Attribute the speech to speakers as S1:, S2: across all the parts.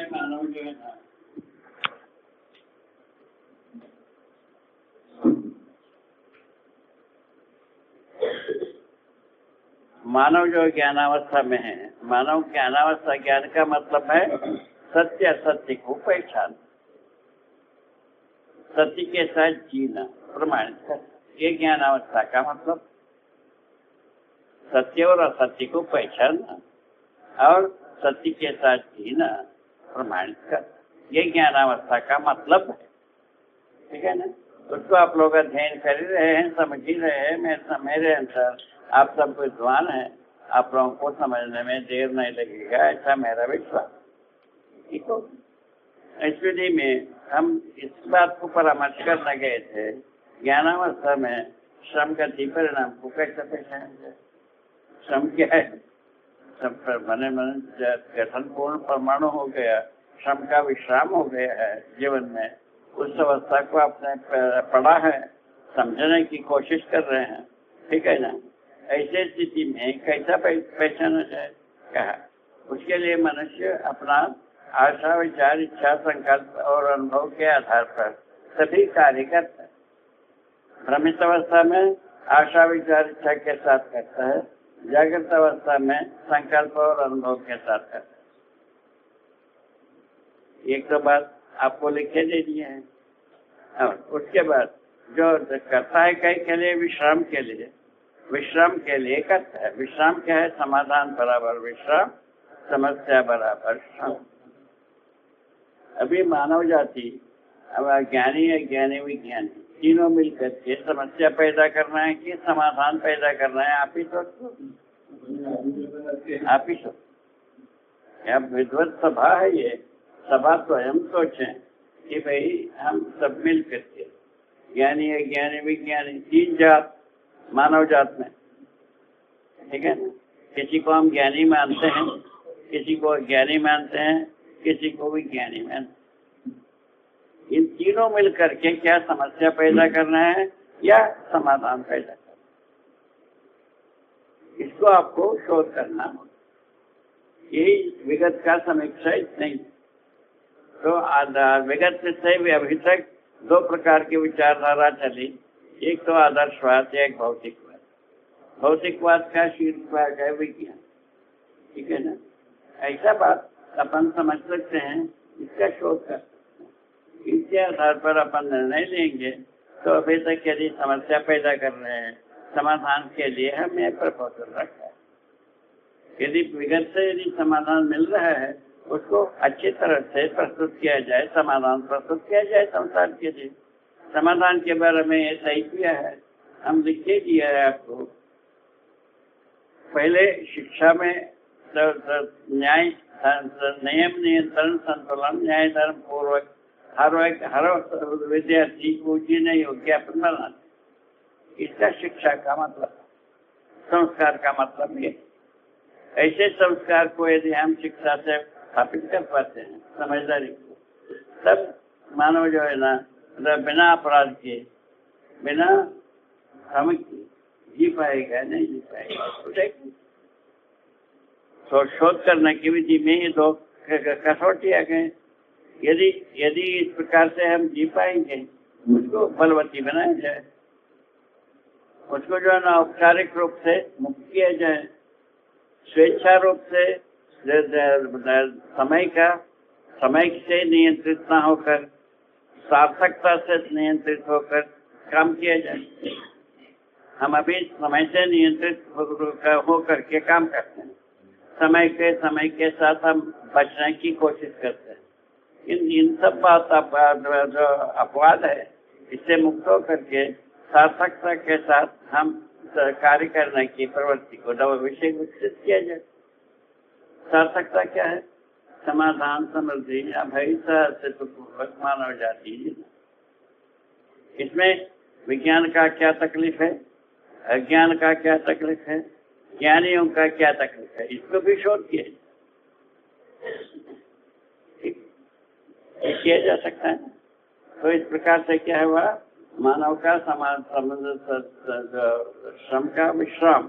S1: मानव जो है ना, मानव जो ज्ञानावस्था में है, मानव ज्ञानावस्था, ज्ञान का मतलब है सत्य असत्य को पहचान, सत्य के साथ जीना, प्रमाणित कर। ये ज्ञानावस्था का मतलब सत्य और असत्य को पहचानना और सत्य के साथ जीना, प्रमाणित कर। ये ज्ञानावस्था का मतलब है, ठीक है ना। उसको आप लोग अध्ययन कर ही रहे हैं, समझ ही रहे हैं। मेरे अनुसार आप सब विद्वान हैं, आप लोगों को समझने में देर नहीं लगेगा, ऐसा मेरा विश्वास। ठीक हो। इस विधि में हम इस बात को परामर्श करने गए थे, ज्ञानावस्था में श्रम गति परिणाम को कैसे पहचानेंगे। श्रम क्या है? सब पर मन गठन पूर्ण परमाणु हो गया, श्रम का विश्राम हो गया है जीवन में। उस अवस्था को आपने पढ़ा है, समझने की कोशिश कर रहे हैं, ठीक है ना। ऐसे स्थिति में कैसा पहचाना जाए, कहा उसके लिए मनुष्य अपना आशा, विचार, इच्छा, संकल्प और अनुभव के आधार पर सभी कार्य करता है। भ्रमित अवस्था में आशा, विचार, इच्छा के साथ करता है, जागृत अवस्था में संकल्प और अनुभव के साथ करता है। एक तो बात आपको लिखे दे दिए हैं। और उसके बाद जो करता है कई के लिए, विश्राम के लिए, विश्राम के लिए करता है। विश्राम क्या है? समाधान बराबर विश्राम, समस्या बराबर श्रम। अभी मानव जाति, अब ज्ञानी, अज्ञानी, विज्ञानी, तीनों मिलकर के समस्या पैदा करना है कि समाधान पैदा करना है? आप ही सोचो, आप ही सोचो। क्या विद्वत सभा है ये? सभा स्वयं सोचें कि भाई हम सब मिल करके, ज्ञानी, अज्ञानी, विज्ञानी, तीन जात मानव जात में, ठीक है ना। किसी को हम ज्ञानी मानते हैं, किसी को अज्ञानी मानते हैं, किसी को विज्ञानी मानते हैं। इन तीनों मिलकर के क्या समस्या पैदा करना है या समाधान पैदा करना, इसको आपको शोध करना होगा। यही विगत का समीक्षा नहीं। तो विगत से भी अभी तक दो प्रकार की विचारधारा चली, एक तो आदर्शवाद, एक भौतिकवाद। भौतिकवाद का शीर्षक है विज्ञान, ठीक है ना। ऐसा बात अपन समझ सकते हैं, इसका शोध कर सकते हैं। इसके आधार पर अपन निर्णय लेंगे। तो अभी तक यदि समस्या पैदा कर रहे हैं, समाधान के लिए हमने प्रपोजल रखा है। यदि विगत से यदि समाधान मिल रहा है, उसको अच्छी तरह से प्रस्तुत किया जाए, समाधान प्रस्तुत किया जाए संसार के लिए। समाधान के बारे में ये सही किया है, हम लिख के दिया है आपको। पहले शिक्षा में न्याय, नियम, नियंत्रण, संतुलन, न्याय, धर्म पूर्वक हर विद्यार्थी को जीने योग्य अपन बनाते। इसका शिक्षा का मतलब, संस्कार का मतलब ये। ऐसे संस्कार को यदि हम शिक्षा से स्थापित कर पाते हैं, समझदारी को, तब मानव जो है ना, बिना अपराध के, बिना हम जी पाएगा, नहीं जी पाएगा। तो शोध करने की विधि में ये दो कसौटियां गए। यदि इस प्रकार से हम जी पाएंगे, उसको बलवती बनाया जाए, उसको जो है ना औपचारिक रूप से मुक्त किया जाए, स्वेच्छा रूप से समय से नियंत्रित न होकर, सार्थकता से नियंत्रित होकर काम किया जाए। हम अभी समय से नियंत्रित होकर के काम करते हैं, समय के साथ हम बचने की कोशिश करते हैं। इन सब बात जो अपवाद है, इससे मुक्त होकर के सार्थकता के साथ हम कार्य करने की प्रवृत्ति को विषय विकसित किया जाए। सार्थकता क्या है? समाधान, समृद्धि, अभय, पूर्वक मानव जाति। इसमें विज्ञान का क्या तकलीफ है, अज्ञान का क्या तकलीफ है, ज्ञानियों का क्या तकलीफ है, इसको भी शोध किया जा सकता है। तो इस प्रकार से क्या हुआ, मानव का श्रम का विश्राम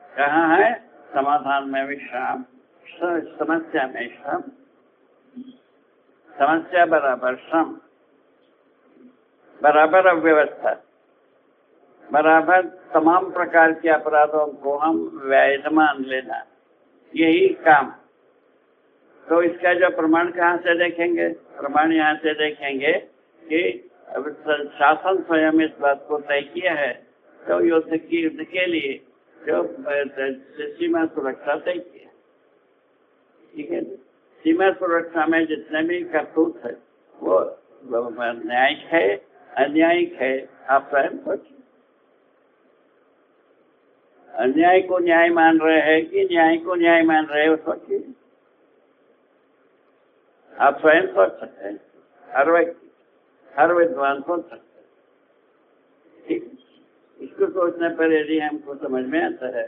S1: कहाँ है? समाधान में विश्राम, समस्या में श्रम, समस्या बराबर श्रम, बराबर अव्यवस्था, बराबर तमाम प्रकार के अपराधों को हम वैध मान लेना, यही काम। तो इसका जो प्रमाण कहाँ से देखेंगे? प्रमाण यहाँ से देखेंगे कि शासन स्वयं इस बात को तय किया है, तो युद्ध के लिए जो सीमा सुरक्षा तय किया, ठीक है। सीमा सुरक्षा में जितने भी करतूत है वो न्यायिक है, अन्यायिक है, आप स्वयं सोचिए। अन्याय को न्याय मान रहे हैं कि न्याय को न्याय मान रहे हो, सोचिए। आप स्वयं सोच सकते हैं, हर व्यक्ति, हर विद्वान सोच सकते हैं, ठीक। इसको सोचने पर यदि हमको समझ में आता है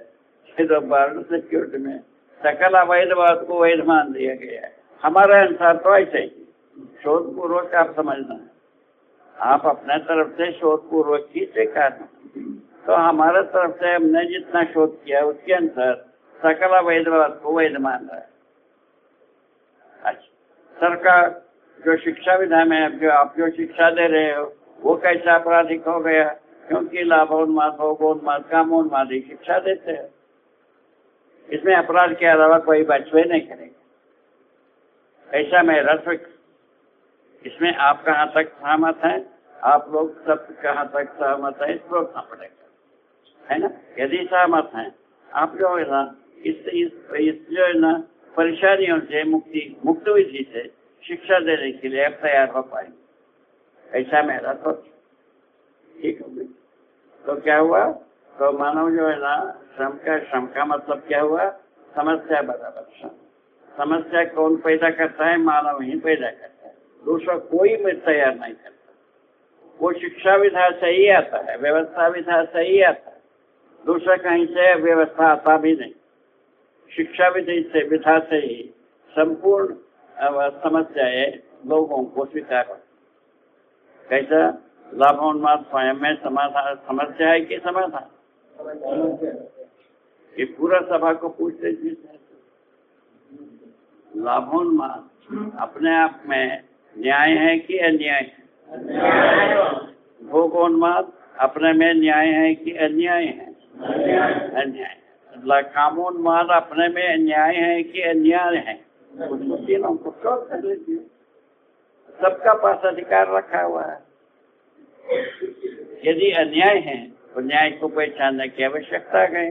S1: कि तो बॉर्डर सिक्योरिटी में सकल अवैधवाद को वैध मान दिया गया है, हमारे अनुसार तो ऐसे ही शोध पूर्वक आप समझना है, आप अपने तरफ से शोध पूर्वक ही स्वीकारना। तो हमारे तरफ से हमने जितना शोध किया उसके अनुसार सकल अवैधवाद को वैध मान रहा है। अच्छा, सरकार जो शिक्षा विधा में जो आप जो शिक्षा दे रहे हो वो कैसा आपराधिक हो गया? क्योंकि लाभोन्माद, भोगोन्माद, कामोन्माद ही शिक्षा देते हैं। इसमें अपराध के अलावा कोई बचवे नहीं करेगा, ऐसा मेरा फिक्र। इसमें आप कहाँ तक सहमत हैं? आप लोग सब कहाँ तक सहमत हैं इसको देखना पड़ेगा, है ना। यदि सहमत हैं आप जो है ना इस जो है ना परेशानियों से मुक्त विधि से शिक्षा देने के लिए आप तैयार हो पाएंगे, ऐसा मेरा सोच, ठीक है। तो क्या हुआ? तो मानव जो है ना श्रम का मतलब क्या हुआ? समस्या बराबर श्रम। समस्या कौन पैदा करता है? मानव ही पैदा करता है, दूसरा कोई में तैयार नहीं करता। वो शिक्षा विधा से ही आता है, व्यवस्था विधा से ही आता है, दूसरा कहीं से व्यवस्था आता भी नहीं। शिक्षा विधि से विधा से ही संपूर्ण समस्याएं लोगों को स्वीकार। कैसा? लाभोन्माद स्वयं में समाधान समस्या है कि समाधान? ये पूरा सभा को पूछते हैं, लाभोन्माद अपने आप में न्याय है कि अन्याय है? भोगोन्माद अपने में न्याय है कि अन्याय है? अन्याय। कामोन्माद अपने में न्याय है कि अन्याय है? उसको तीनों को शोध कर लीजिए, सबका पास अधिकार रखा हुआ है। यदि अन्याय है तो न्याय को पहचानने की आवश्यकता है।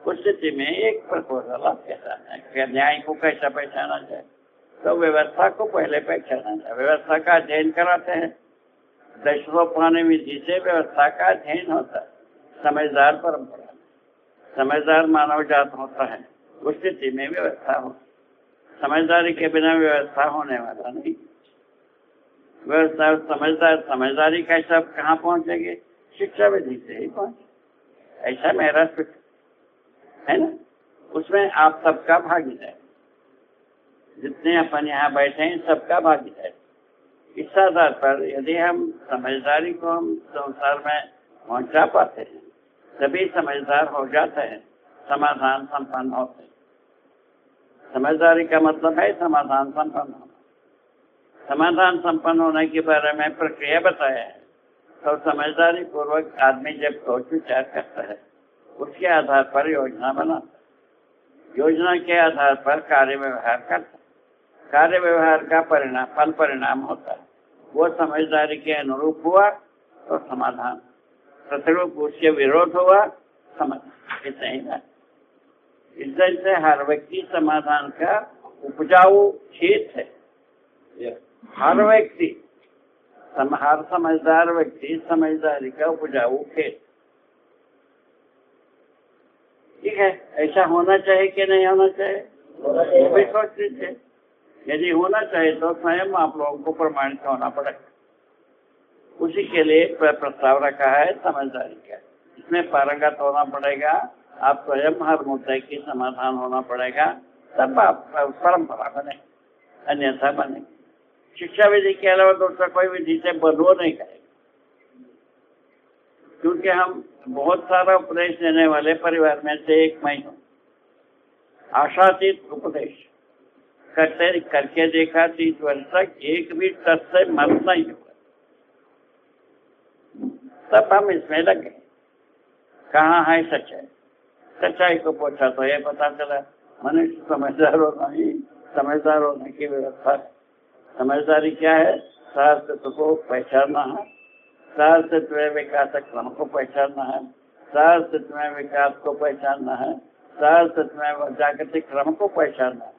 S1: उस स्थिति में एक प्रपोजल आपके साथ है कि न्याय को कैसा पहचाना जाए, तो व्यवस्था को पहले पहचाना जाए। व्यवस्था का अध्ययन कराते हैं, दशरोपाने विधि से व्यवस्था का अध्ययन होता है। समझदार परंपरा, समझदार मानव जात होता है, उस स्थिति में व्यवस्था हो। समझदारी के बिना व्यवस्था होने वाला नहीं। व्यवस्था समझदारी कैसा कहाँ पहुँचेंगे? शिक्षा विधि से ही पहुँचे, ऐसा मेरा फिक्र है ना। उसमें आप सबका भागीदार, जितने अपन यहाँ बैठे हैं सबका भागीदार। इस आधार पर यदि हम समझदारी को हम संसार में पहुँचा पाते हैं, सभी समझदार हो जाते हैं, समाधान संपन्न होते हैं। समझदारी का मतलब है समाधान संपन्न होना। समाधान संपन्न होने के बारे में प्रक्रिया बताया है। तो समझदारी पूर्वक आदमी जब सोच विचार करता है, उसके आधार पर योजना बनाता है, योजना के आधार पर कार्य व्यवहार करता है, कार्य व्यवहार का फल परिणाम होता है। वो समझदारी के अनुरूप हुआ तो समाधान, प्रतिरूप उसके विरोध हुआ समाधान। इतना ही है। इससे हर व्यक्ति समाधान का उपजाऊ खेत है। हर व्यक्ति, हर समझदार व्यक्ति समझदारी का उपजाऊ खेत, ठीक है। ऐसा होना चाहिए कि नहीं होना चाहिए? वो भी सोच लीजिए। यदि होना चाहिए तो स्वयं आप लोगों को प्रमाणित होना पड़ेगा। उसी के लिए प्रस्ताव रखा है समझदारी का। इसमें पारंगत होना पड़ेगा, आप स्वयं हर मुद्दे की समाधान होना पड़ेगा, तब आप परंपरा बने, अन्यथा बने। शिक्षा विधि के अलावा दूसरा कोई विधि से बदलो नहीं करेगा, क्योंकि हम बहुत सारा उपदेश देने वाले परिवार में से एक मैं हूँ। आशातीत उपदेश करते करके देखा 30 वर्ष तक, एक भी टच से मत नहीं हुआ। तब हम इसमें लगे, कहाँ है सच्चाई। सच्चाई को पूछा तो ये पता चला मनुष्य समझदार होना ही समझदार होने की व्यवस्था है। समझदारी क्या है? सहअस्तित्व को पहचानना है, सहअस्तित्व में विकासक क्रम को पहचानना है, सहअस्तित्व में विकास को पहचानना है, सहअस्तित्व में जागतिक क्रम को पहचानना है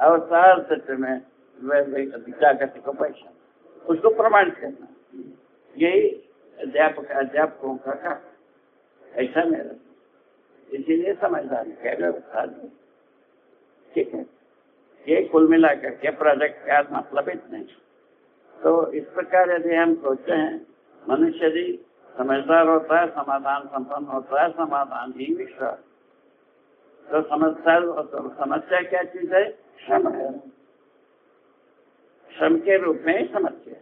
S1: और सहअस्तित्व में जागतिक को पहचानना, उसको प्रमाणित करना। यही अध्यापकों का काम, ऐसा मेरा। इसीलिए समझदारी क्या व्यवस्था, ठीक है। ये कुल मिलाकर के प्रोजेक्ट का मतलब इतना ही। तो इस प्रकार यदि हम सोचते हैं मनुष्य यदि समझदार होता है, समाधान संपन्न होता है, समाधान ही विश्वास। तो समस्या क्या चीज है? श्रम है। श्रम के रूप में ही समस्या है।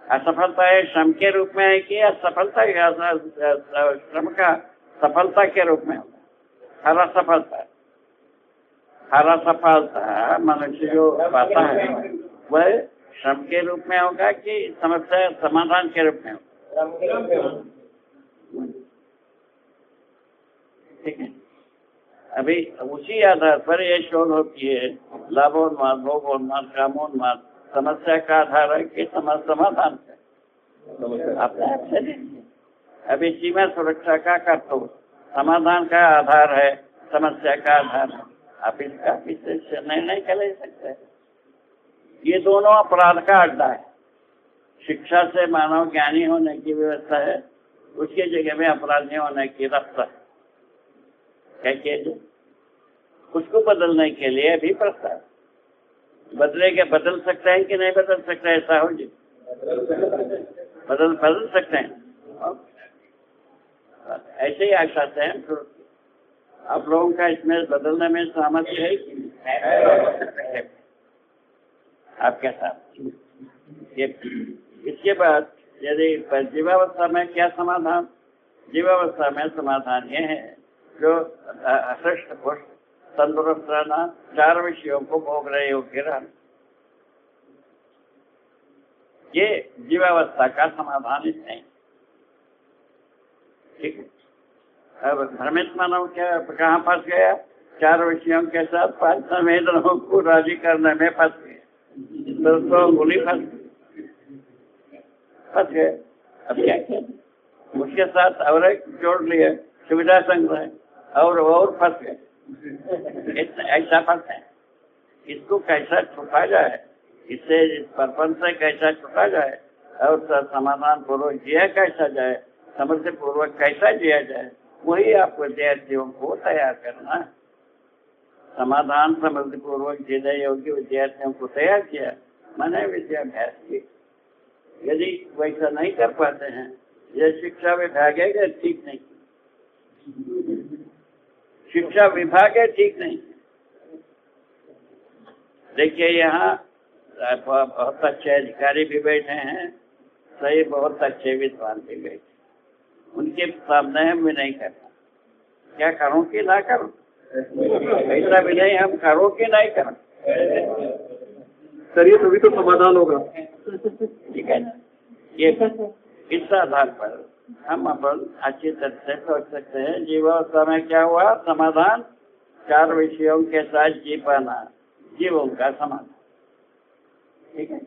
S1: असफलता है श्रम के रूप में है कि असफलता श्रम का सफलता के रूप में होगा? हर असफलता, हर असफलता मनुष्य जो पाता है वह श्रम के रूप में होगा कि समस्या समाधान के रूप में होगा? ठीक है। अभी उसी आधार पर यह शोध होती है, लाभोन्माद, भोगोन्माद, कामोन्माद समस्या का आधार है कि समाधान है। अपने आप से देखिए, अभी सीमा सुरक्षा का कर्तव्य समाधान का आधार है, समस्या का आधार है। आप इसका विशेष नहीं कर ले सकते। ये दोनों अपराध का अड्डा है। शिक्षा से मानव ज्ञानी होने की व्यवस्था है, उसकी जगह में अपराधी होने की रास्ता है। क्या उसको बदलने के लिए भी प्रस्ताव बदल सकते हैं कि नहीं बदल सकते? ऐसा हो जी, बदल सकते हैं। ऐसे ही आशा से हम आप लोगों का इसमें बदलने में सहमति है कि आप क्या साथ? इसके बाद यदि जीवावस्था में क्या समाधान? जीवावस्था में समाधान ये है जो हृष्ट पुष्ट तंदुरुस्त रहना, 4 विषयों को भोग रहे योग्य रहना, ये जीवावस्था का समाधान इसमें। ठीक है। अब भ्रमित मानव क्या कहाँ फंस गया? 4 विषयों के साथ 5 संवेदनाओं को राजी करने में फंस गया, तो गोली फंस गए। अब क्या किया? उसके साथ और एक जोड़ लिए, सुविधा संग्रह, और फंस गए। ऐसा फंस है। इसको कैसा छुपा जाए, इससे इस प्रपंच से कैसा छुपा जाए और समाधान पूर्वक जिया कैसा जाए, समझ पूर्वक कैसा जिया जाए, वही आपको विद्यार्थियों को तैयार करना है। समाधान समझ पूर्वक जीने योग्य विद्यार्थियों को तैयार किया, मैंने विद्याभ्यास की। यदि वैसा नहीं कर पाते हैं, यह शिक्षा विभाग है ठीक नहीं, शिक्षा विभाग है ठीक नहीं। देखिए यहाँ बहुत अच्छे अधिकारी भी बैठे हैं, सही बहुत अच्छे विद्वान भी बैठे, उनके सामने हम भी नहीं करना। क्या करूं कि ना करूं? ऐसा भी नहीं, हम करो कि नहीं करो।
S2: करिए तभी तो समाधान होगा।
S1: ठीक है ना? ये इस आधार पर हम अपन अच्छी तरह से सोच सकते हैं। जीवावस्था में क्या हुआ? समाधान 4 विषयों के साथ जी पाना, जीवों का समाधान। ठीक है।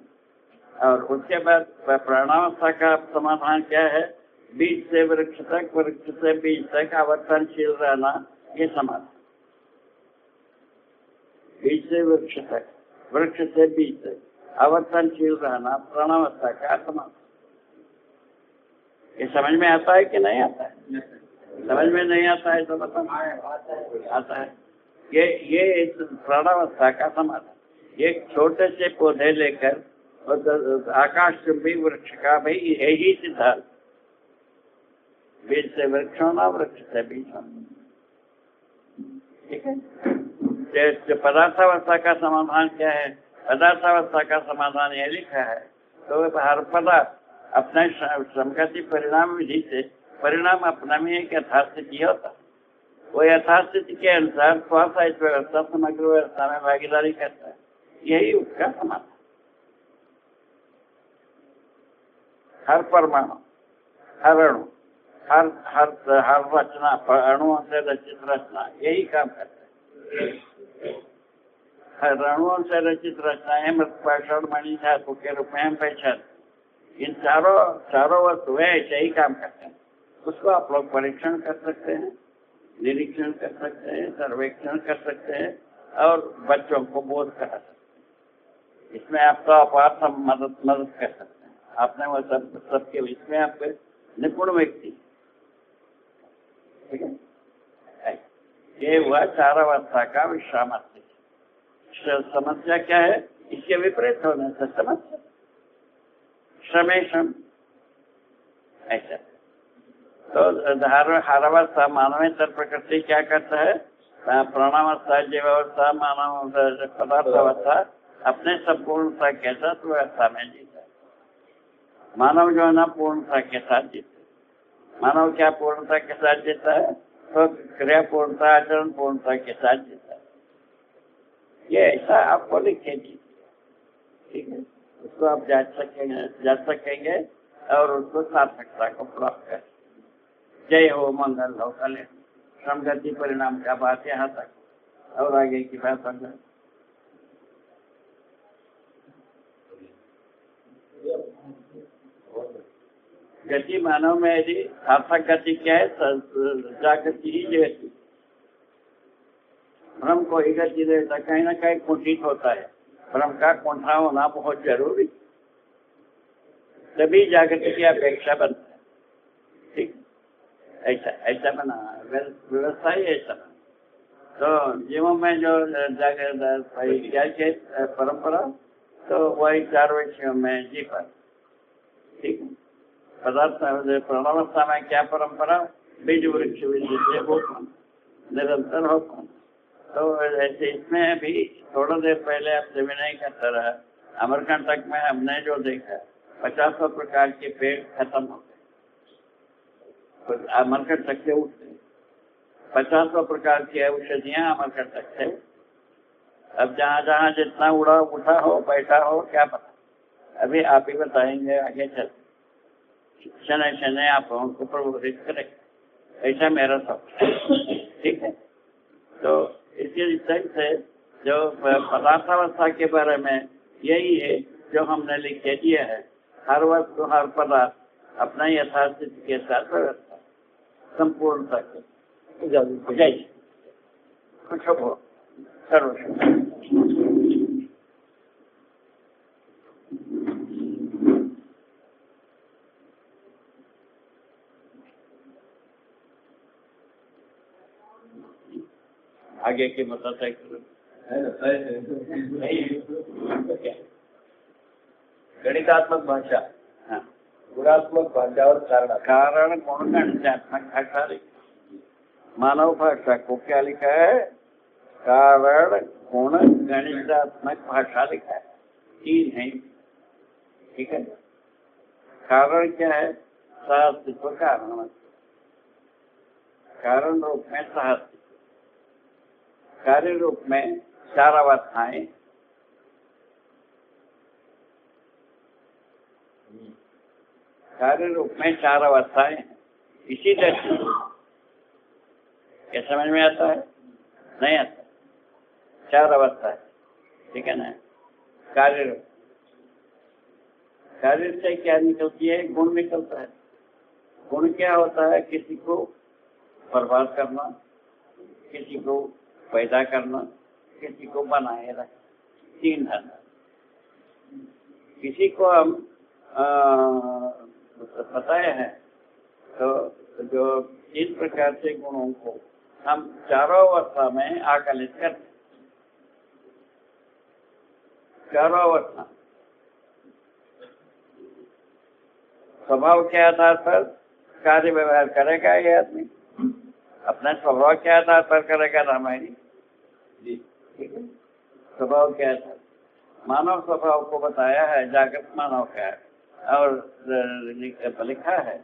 S1: और उसके बाद प्राणावस्था का समाधान क्या है? बीज से वृक्ष तक, वृक्ष से बीज तक आवर्तनशील रहना, ये समाधान। बीज से वृक्ष तक, वृक्ष से बीज तक आवर्तनशील रहना प्राणावस्था का समाधान। ये समझ में आता है कि नहीं आता है? समझ में नहीं आता है तो बताओ। आता है। ये प्राणावस्था का समाधान। एक छोटे से पौधे लेकर आकाश चुंबी वृक्ष का भाई यही सिद्धांत, बीज से वृक्ष होना, वृक्ष से बीज होना। ठीक है। पदार्थावस्था का समाधान क्या है? पदार्थावस्था का समाधान यह लिखा है, तो हर पदार्थ अपने संगति परिणाम विधि से परिणाम अपना में एक यथार्थ किया होता, वो यथास्थिति के अनुसार स्वास्थ्य व्यवस्था समग्र व्यवस्था में भागीदारी करता है। यही उसका समाधान। हर परमाणु, हर अणु, हर हर हर रचना, अणुओं से रचित रचना यही काम करता है। हर अणुओं से रचित रचनाएं मृत मणि धातु के रूप में हम पहचान, इन चारों वस्तुएं ऐसे ही काम करते हैं। उसको आप लोग परीक्षण कर सकते हैं, निरीक्षण कर सकते हैं, सर्वेक्षण कर सकते हैं और बच्चों को बोध करा सकते हैं। इसमें आप तो अपार मदद कर सकते हैं। आपने वो सबके इसमें आपके निपुण व्यक्ति, ठीक है। ये हुआ चारावस्था का विश्रामार्थी। समस्या क्या है? इसके विपरीत होने से समस्या श्रमेशम ऐसा। तो हारावस्था मानवेतर प्रकृति क्या करता है? प्राणावस्था, जीवावस्था, मानव पदार्थावस्था अपने संपूर्णता के साथ व्यवस्था में जीता है। मानव जो है ना पूर्णता के साथ जीता है। मानव क्या पूर्णता के साथ जीता है? तो क्रिया पूर्णता, आचरण पूर्णता के साथ जीता है। ये ऐसा आपको लिखे दीजिए, ठीक है। उसको आप जांच सकेंगे और उसको सार्थकता को प्राप्त करें। जय हो, मंगल हो, कल्याण। समगति परिणाम का बात यहाँ तक और आगे की बात समझ। गति मानव में यदि सार्थक गति क्या है? जागृति ही गति। भ्रम को ही गति देता, कहीं ना कहीं कुंठित होता है। भ्रम का कुंठा होना बहुत जरूरी, तभी जागृति की अपेक्षा बनता है, ठीक। ऐसा बना व्यवस्था ही ऐसा बना। तो जीवों में जो जागृत परंपरा, तो वही चार विषयों में जी पर, ठीक है। पदार्थ प्राणावस्था में क्या परंपरा? बीज वृक्ष विधि से होकर निरंतर होकर। तो ऐसे इसमें भी थोड़ा देर पहले आपसे विनय करता रहा। अमरकंटक में हमने जो देखा 50 प्रकार के पेड़ खत्म हो गए, अमरकंटक से उठते 50 प्रकार की औषधियां अमरकंटक से। अब जहाँ जितना उठा हो, बैठा हो, क्या पता। अभी आप ही बताएंगे आगे चल। शनै आप उनको प्रबोधित करें, ऐसा मेरा सब, ठीक है। तो इसके विषय से जो पदार्थावस्था के बारे में यही है जो हमने लिख के दिया है। हर वस्तु, हर पदार्थ अपना यथास्थिति के साथ व्यवस्था संपूर्णता के जय कुछ हो सर्व। आगे की बताता
S2: गणितात्मक भाषा,
S1: हाँ,
S2: गुणात्मक भाषा और
S1: कारण गुण गणितात्मक भाषा लिखा। मानव भाषा को क्या लिखा है? कारण गुण गणितात्मक भाषा लिखा है। तीन है, ठीक है। कारण क्या है? सहअस्तित्व कारण, कारण रूप में सहअस्तित्व, कार्य रूप में चार अवस्थाएं, कार्य रूप में चार अवस्थाएं। इसी दृष्टि क्या समझ में आता है? नहीं आता। चार अवस्थाएं, ठीक है ना। कार्य रूप, कार्य से क्या निकलती है? गुण निकलता है। गुण क्या होता है? किसी को बर्बाद करना, किसी को पैदा करना, किसी को बनाए रखना। तीन धर्म। किसी को हम बताए हैं तो जो तीन प्रकार से गुणों को हम चारों अवस्था में आकलित करते। चारों अवस्था स्वभाव के आधार पर कार्य व्यवहार करेगा ये आदमी, अपने स्वभाव के आधार पर करेगा रामायणी जी, ठीक है। स्वभाव के आधार मानव स्वभाव को बताया है, जागृत मानव का है। और लिखा है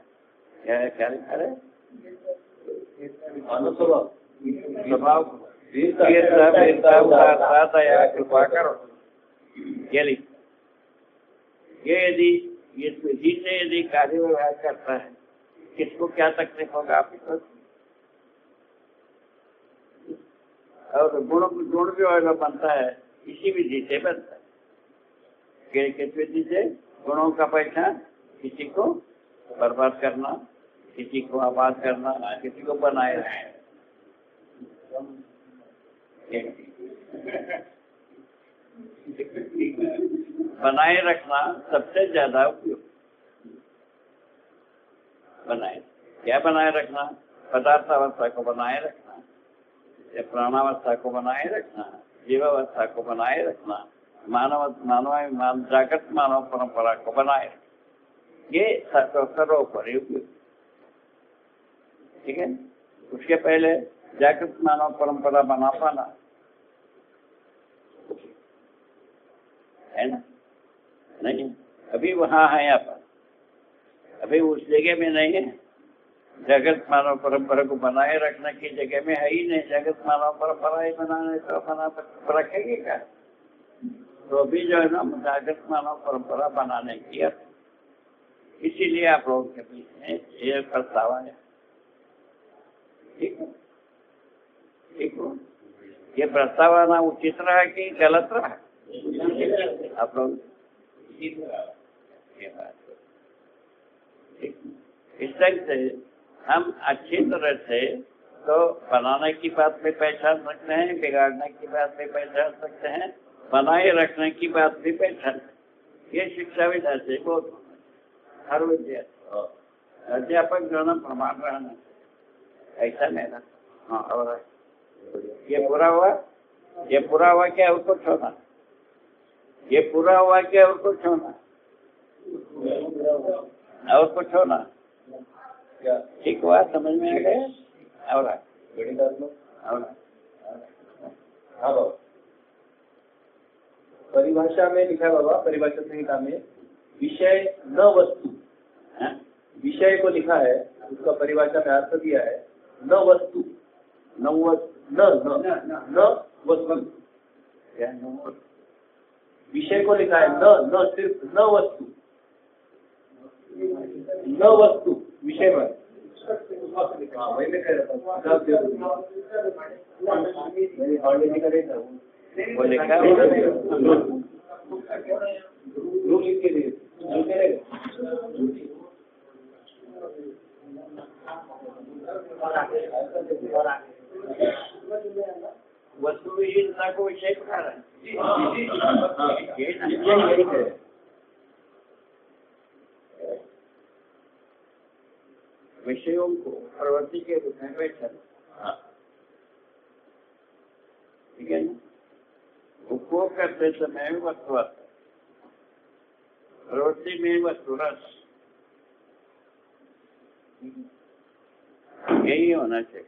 S1: क्या लिखा है?
S2: मानव स्वभाव,
S1: स्वभाव वीरता उदारता दया कृपा करो, ये लिख। ये यदि इस विधि से यदि कार्य व्यवहार करता है, किसको क्या तकलीफ होगा आपको? और गुण भी और बनता है इसी विधि से बनता है। किस विधि से? गुणों का पहचान, किसी को बर्बाद करना, किसी को आबाद करना, किसी को बनाए रखना। बनाए रखना सबसे ज्यादा उपयोग। बनाए क्या बनाए रखना? पदार्थावस्था को बनाए रखना, प्राणावस्था को बनाए रखना, जीवावस्था को बनाए रखना, जागृत मानव परंपरा को बनाए रखना, ये सर्वोपरि उपयोग। ठीक है। उसके पहले जागृत मानव परंपरा बना पाना है ना? नहीं, अभी वहाँ है यहाँ पर, अभी उस जगह में नहीं है। जगत मानव परंपरा को बनाए रखने की जगह में है ही नहीं। जगत मानव परंपरा ही बनाने तो बना रखेंगे क्या? तो अभी जो है ना जागृत मानव परंपरा बनाने की, इसीलिए आप लोगों के बीच में ये प्रस्ताव आया। ठीक है, ठीक हो। ये प्रस्ताव आना उचित रहा कि गलत रहा? आप लोग इस तरह से हम अच्छी तरह से तो बनाने की बात भी पहचान सकते हैं, बिगाड़ने की बात भी पहचान सकते हैं, बनाए रखने की बात भी पहचान सकते हैं। ये शिक्षा विधा से बहुत हर विद्यार्थी अध्यापक जो है ना प्रमाण रहना, ऐसा नहीं ना। हाँ, और ये पूरा हुआ, ये पूरा हुआ क्या और कुछ होना? ये पूरा हुआ क्या और कुछ होना? और कुछ होना? ठीक हुआ, समझ में आ गया? और
S2: हाँ बाबा, परिभाषा में लिखा है बाबा, परिभाषा संहिता में विषय न वस्तु, विषय को लिखा है, उसका परिभाषा में अर्थ दिया है न वस्तु, न वस्तु। विषय को लिखा है न सिर्फ न वस्तु, न वस्तु विषय में। हाँ, वही मैं कह रहा था,
S1: वो लिखा
S2: लिख के दिए।
S1: वस्तु विहीनता को विषय बना रहा है। विषयों को प्रवृत्ति के रूप में पहचान, ठीक है ना? उपभोग करते समय वस्तु आता है, प्रवृत्ति में वस्तु रस, यही होना चाहिए।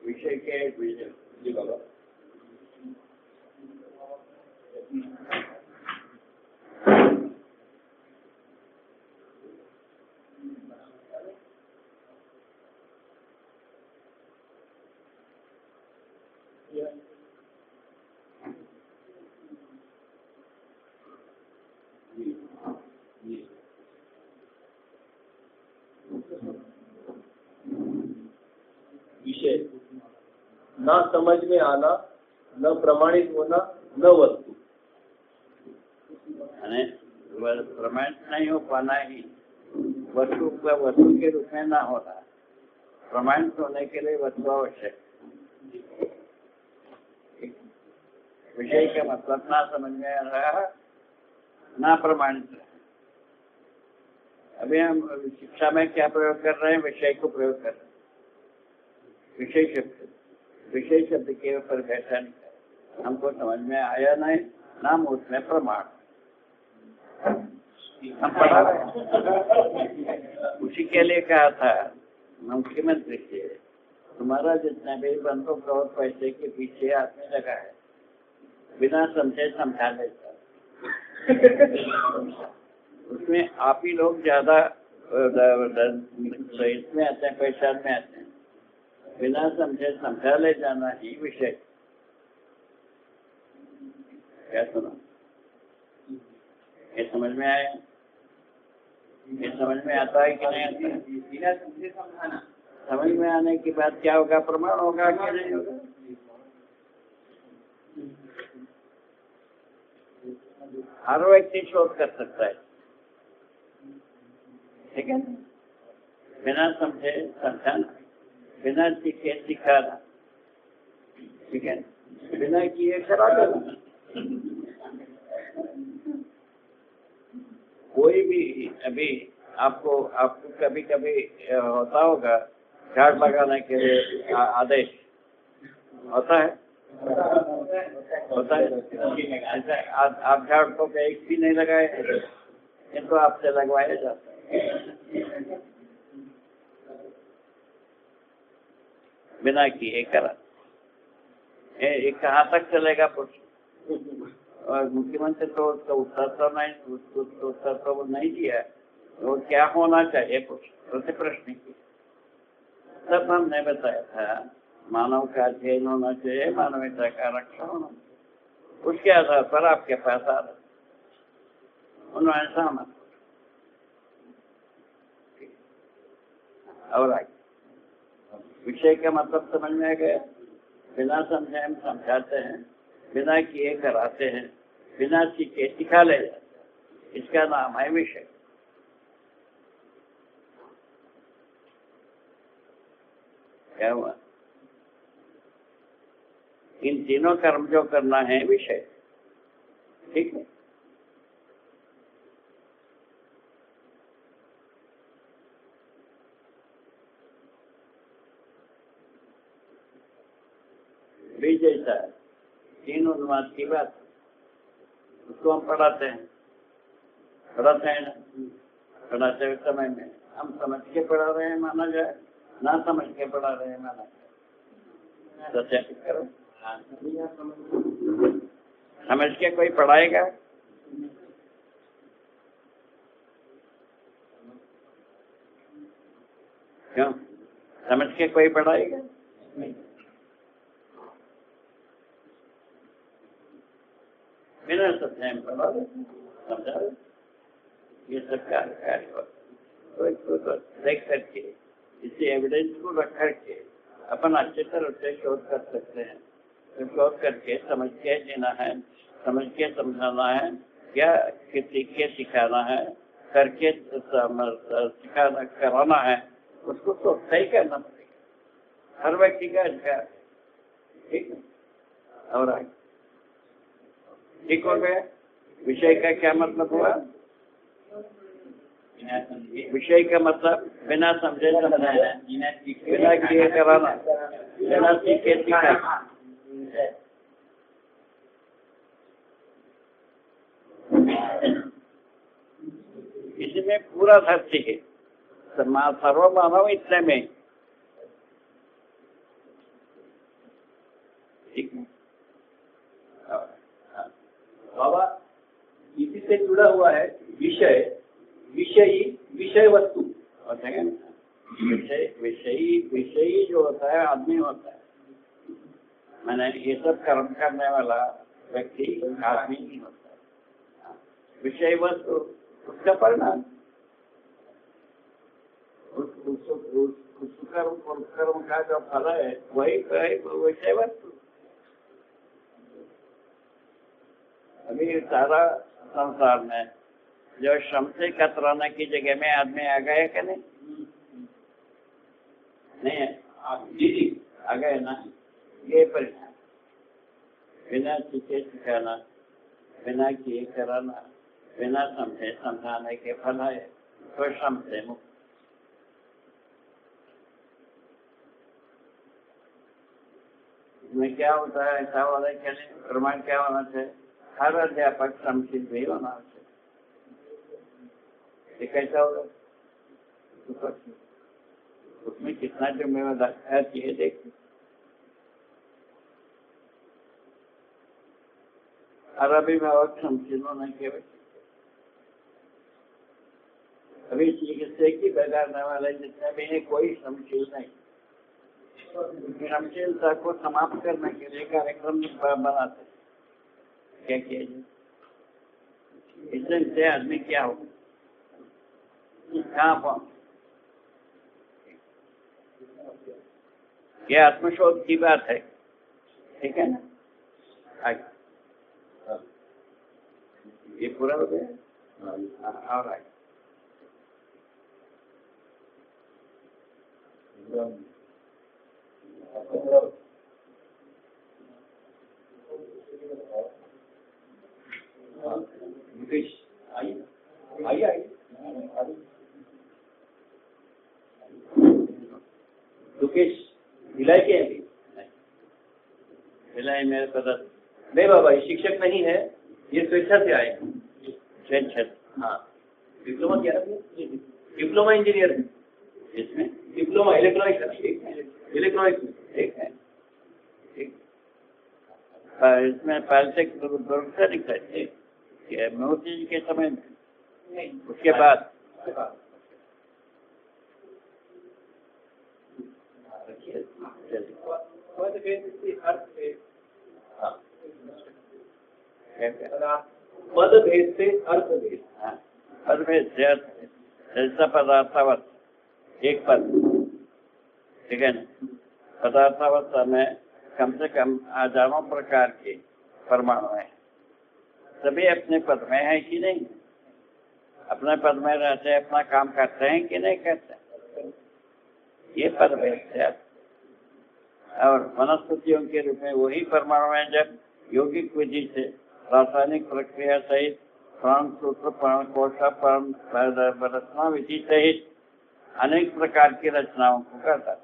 S1: विषय के विषय जी बाबा, विषय ना समझ में आना, न प्रमाणित होना, न वस्तु, प्रमाणित नहीं हो पाना ही वस्तु का वस्तु के रूप में ना होना। प्रमाणित होने के लिए वस्तु आवश्यक। विषय का मतलब ना समझ में आ रहा, ना प्रमाणित अभी हम शिक्षा में क्या प्रयोग कर रहे हैं? विषय को प्रयोग कर रहे हैं। विषय शब्द के ऊपर बैठा नहीं कर, हमको समझ में आया नहीं, नाम उसमें प्रमाण हम पढ़ा रहे। उसी के लिए कहा था मुख्यमंत्री से, तुम्हारा जितना भी बंदों का और पैसे के पीछे आदमी लगा है, बिना समझे समझा लेता। उसमें आप ही लोग ज्यादा इसमें आते हैं, पहचान में आते हैं। बिना समझे समझा ले जाना ही विषय। क्या सुना? ये समझ में आया? ये समझ में आता है कि नहीं आता है?
S2: बिना समझे समझाना।
S1: समझ में आने के बाद क्या होगा? प्रमाण होगा कि नहीं होगा? हर व्यक्ति शोध कर सकता है, ठीक है? बिना समझे समझाना, बिना सीखे सिखाना, ठीक है? बिना किए करा देना। कोई भी अभी आपको कभी कभी होता होगा झाड़ लगाने के लिए आदेश होता है? होता है। ऐसा आप झाड़ को एक भी नहीं लगाए, किंतु आपसे लगवाया जाता है बिना किए करा। ये कहाँ तक चलेगा? और मुख्यमंत्री तो उसका उत्तर तो नहीं दिया। वो क्या होना चाहिए कुछ उससे प्रश्न किया। तब हमने बताया था मानव का अध्ययन होना चाहिए, मानवता का रक्षा होना चाहिए। उसके आधार पर आपके पास आ रहे उन्होंने सहमत। और आगे विषय का मतलब समझ में आ गया? बिना समझे हम समझाते हैं, बिना किए कराते हैं, बिना सीखे सिखा ले जाते हैं। इसका नाम है विषय। क्या हुआ? इन तीनों कर्म जो करना है विषय, ठीक है? भी जैसा तीन उन्माद की बात, उसको हम पढ़ाते हैं ना? पढ़ाते हुए समय में हम समझ के पढ़ा रहे हैं माना जाए, ना समझ के पढ़ा रहे हैं माना जाए। सत्यापित करो। समझ के कोई पढ़ाएगा? क्यों? समझ के कोई पढ़ाएगा? बिना सत्य में पढ़ा समझा। ये सब कार्य देख करके, इसी एविडेंस को रख करके अपन अच्छी तरह से शोध कर सकते हैं। तो शोध करके समझ के जीना है, समझ के समझाना है, क्या किसी के सिखाना है, करके सिखाना कराना है, उसको तो सही करना पड़ेगा। हर व्यक्ति का अधिकार, ठीक है? और आगे ठीक हो गया। विषय का क्या मतलब हुआ? विषय का मतलब बिना समझे समझाना, बिना किए कराना, बिना सीखे सिखाना। इसमें पूरा धरती है, सर्व मानव इतने में, ठीक है?
S2: बाबा इसी से जुड़ा हुआ है विषय, विषयी, विषय वस्तु।
S1: विषयी जो होता है आदमी होता है, मैंने ये सब कर्म करने वाला व्यक्ति आदमी नहीं होता है। विषय वस्तु उसका परिणाम, उस कर्म का जो फल है वही विषय वस्तु। अभी सारा संसार में जो श्रम से कतराने की जगह में आदमी आ गए कि नहीं? नहीं है? आ गए ना? ये परिणाम बिना सीखे सिखाना, बिना किए कराना, बिना समझे समझाने के फल है तो श्रम से मुक्त। इसमें क्या होता है, ऐसा होने के लिए प्रमाण क्या होना चाहिए? हर अध्यापक श्रमशील भी होना चाहिए। ये कैसा होगा? उसमें कितना जिम्मेदार है ये देखिए। और अभिभावक श्रमशील होने के वजह अभी चिकित्सा की बिगाड़ने वाले जितने भी है कोई श्रमशील नहीं। श्रमशीलता को समाप्त करने के लिए कार्यक्रम बनाते क्या किया जाए? इससे आदमी क्या हो, कहाँ पहुंच? ये आत्मशोध की बात है, ठीक है ना? आगे ये पूरा हो गया। और आगे
S2: दुकेश भिलाई के हैं?
S1: भिलाई मेरे पता
S2: नहीं बाबा, ये शिक्षक नहीं है, ये स्वेच्छा से आए।
S1: स्वेच्छा।
S2: हाँ, डिप्लोमा किया ना? डिप्लोमा इंजीनियर है।
S1: इसमें
S2: डिप्लोमा इलेक्ट्रॉनिक्स, इलेक्ट्रॉनिक्स में
S1: ठीक है, ठीक। पर इसमें पॉलिटिक्स दुर्ग से निकलते मोदी जी के समय में, उसके बाद
S2: पद भेद से अर्थ भेद।
S1: हाँ, पद भेद से अर्थ भेद। जैसा पदार्थावस्था एक पद, ठीक है ना? पदार्थावस्था में कम से कम हजारों प्रकार के परमाणु हैं। सभी अपने पद में है कि नहीं? अपने पद में रहते अपना काम करते हैं कि नहीं करते? ये पद भेद से अर्थ। और वनस्पतियों के रूप में वही परमाणु है जब यौगिक विधि से रासायनिक प्रक्रिया सहित प्राण सूत्र, प्राण कोशा, प्राण रचना विधि सहित अनेक प्रकार की रचनाओं को करता।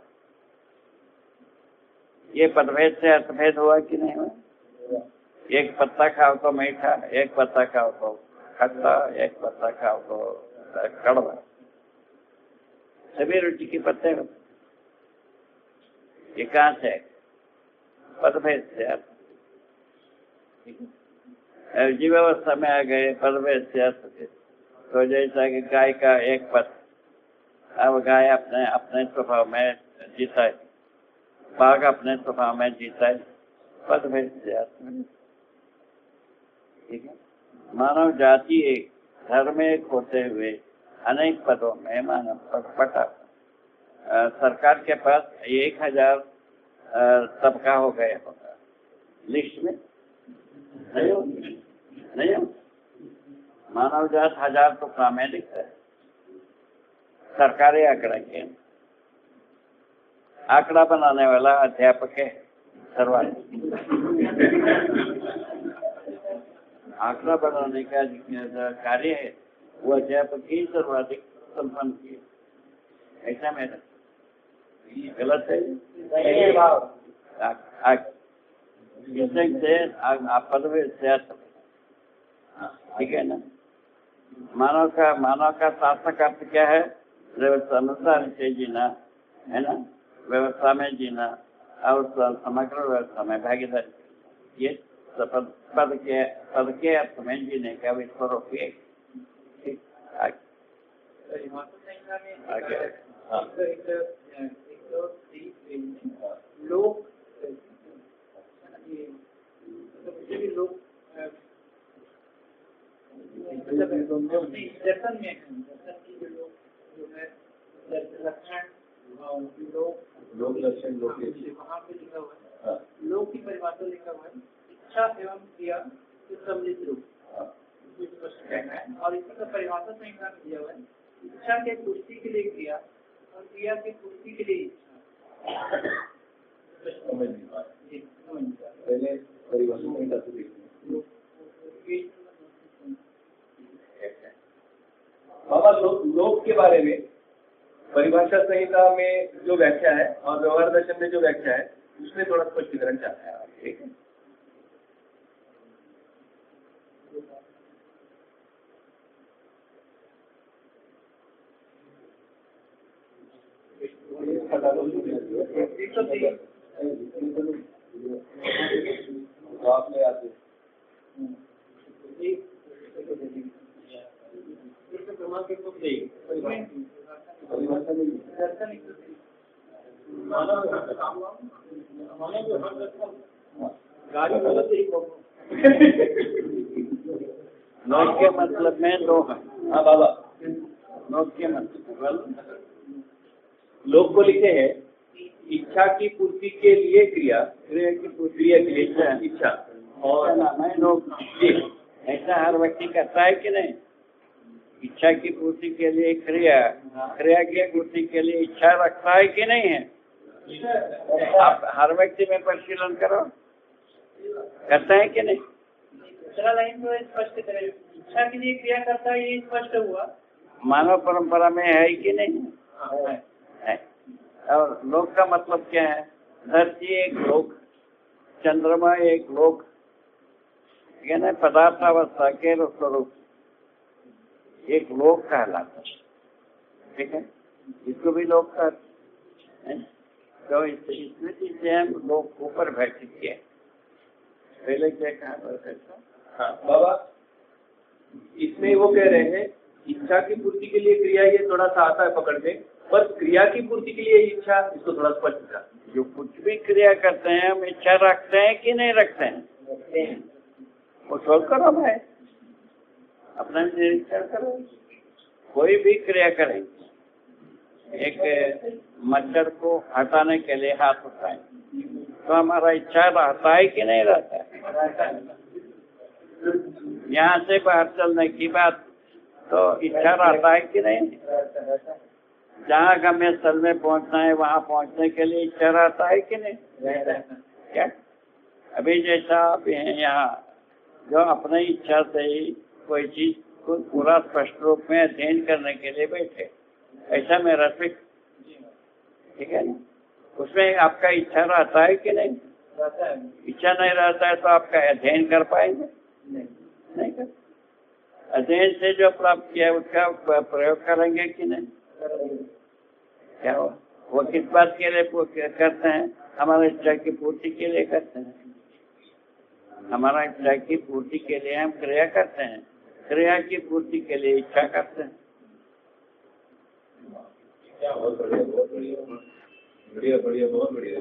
S1: ये पदभेद से अर्थभेद हुआ कि नहीं हुआ? एक पत्ता खाओ तो मीठा, एक पत्ता खाओ तो खट्टा, एक पत्ता खाओ तो कड़वा। सभी रुचि के पत्ते होते। ये कहाँ से है? पदभेद से अर्थ। जीव अवस्था में आ गए पदभेद से अर्थ। तो जैसा कि गाय का एक पद, अब गाय अपने अपने स्वभाव में जीता है, बाघ अपने स्वभाव में जीता है, पदभेद से अर्थ। ठीक है। मानव जाति एक, धर्म एक होते हुए अनेक पदों में मानव पद बटा। सरकार के पास 1000 तबका हो गए होगा लिस्ट में, नहीं हो? मानव जात 1000 टुकड़ा में दिखता है सरकारी आंकड़ा के। आंकड़ा बनाने वाला अध्यापक है सर्वाधिक। आंकड़ा बनाने का जो कार्य है वो अध्यापक ही सर्वाधिक संपन्न किए। ऐसा मेरा गलत है? पदवेद से ठीक है ना? मानव का सार्थक अर्थ क्या है? व्यवस्था अनुसार से जीना है ना, व्यवस्था में जीना और समग्र व्यवस्था में भागीदारी। ये पद के अर्थ में जीने का विस्वरूप है। ठीक, आगे
S2: लोग दर्शन में लोग लक्षण लोग वहाँ पे लिखा हुआ है। लोग की परिभाषा लिखा हुआ है, इच्छा एवं क्रिया के सम्मिलित रूप। और इसमें तो परिभाषा संहिता में दिया हुआ है, इच्छा के पुष्टि के लिए क्रिया और क्रिया के पुष्टि के लिए इच्छा। पहले परिभाषा संहिता से देखिए। बाबा लोक के बारे में परिभाषा संहिता में जो व्याख्या है और व्यवहार दर्शन में जो व्याख्या है उसमें थोड़ा स्पष्टीकरण चाहते हैं आप, ठीक है?
S1: नोट के मतलब में दो है।
S2: हाँ बाबा,
S1: नोट के मतलब
S2: लोग को लिखे हैं इच्छा की पूर्ति के लिए क्रिया,
S1: क्रिया की पूर्ति
S2: क्रिया के लिए इच्छा
S1: और नाम है लोग। ऐसा हर व्यक्ति करता है कि नहीं? इच्छा की पूर्ति के लिए क्रिया, क्रिया की पूर्ति के लिए इच्छा रखता है कि नहीं है? आप हर व्यक्ति में परिशीलन करो, करता है कि नहीं?
S3: दूसरा लाइन तो स्पष्ट करें, इच्छा के लिए क्रिया करता है, ये स्पष्ट हुआ।
S1: मानव परंपरा में है कि नहीं है? और लोक का मतलब क्या है? धरती एक लोक, चंद्रमा एक लोक, ठीक है ना? पदार्थावस्था के स्वरूप एक लोक कहलाता है, ठीक है? इसको भी लोक कहते हैं। तो इस स्मृति से हम लोग ऊपर बैठ किए। पहले क्या कहा?
S2: हाँ बाबा, इसमें वो कह रहे हैं इच्छा की पूर्ति के लिए क्रिया, ये थोड़ा सा आता है पकड़ में, पर क्रिया की पूर्ति के लिए इच्छा, इसको थोड़ा स्पष्ट कर।
S1: जो कुछ भी क्रिया करते हैं हम इच्छा रखते हैं कि नहीं रखते हैं? वो छोड़ करो भाई, अपना निरीक्षण करो। कोई भी क्रिया करें, एक मच्छर को हटाने के लिए हाथ उठाएं तो हमारा इच्छा रहता है कि नहीं रहता है? यहाँ से बाहर चलने की बात तो इच्छा रहता है कि नहीं? जहाँ हमें स्थल में पहुँचना है वहाँ पहुँचने के लिए इच्छा रहता है कि नहीं? क्या अभी जैसा आप हैं यहाँ, जो अपनी इच्छा से ही कोई चीज को पूरा स्पष्ट रूप में अध्ययन करने के लिए बैठे, ऐसा मेरा फिक्र, ठीक है ना? उसमें आपका इच्छा रहता है कि नहीं?
S3: रहता है।
S1: इच्छा नहीं रहता है तो आपका अध्ययन कर पाएंगे? नहीं कर। अध्ययन से जो प्राप्त किया उसका प्रयोग करेंगे कि नहीं? क्या हो? वो किस बात के लिए करते हैं? हमारे इच्छा की पूर्ति के लिए करते हैं। हमारा इच्छा की पूर्ति के लिए हम क्रिया करते हैं, क्रिया की पूर्ति के लिए इच्छा करते हैं।
S2: बहुत बढ़िया, बहुत बढ़िया, बढ़िया बढ़िया, बहुत बढ़िया।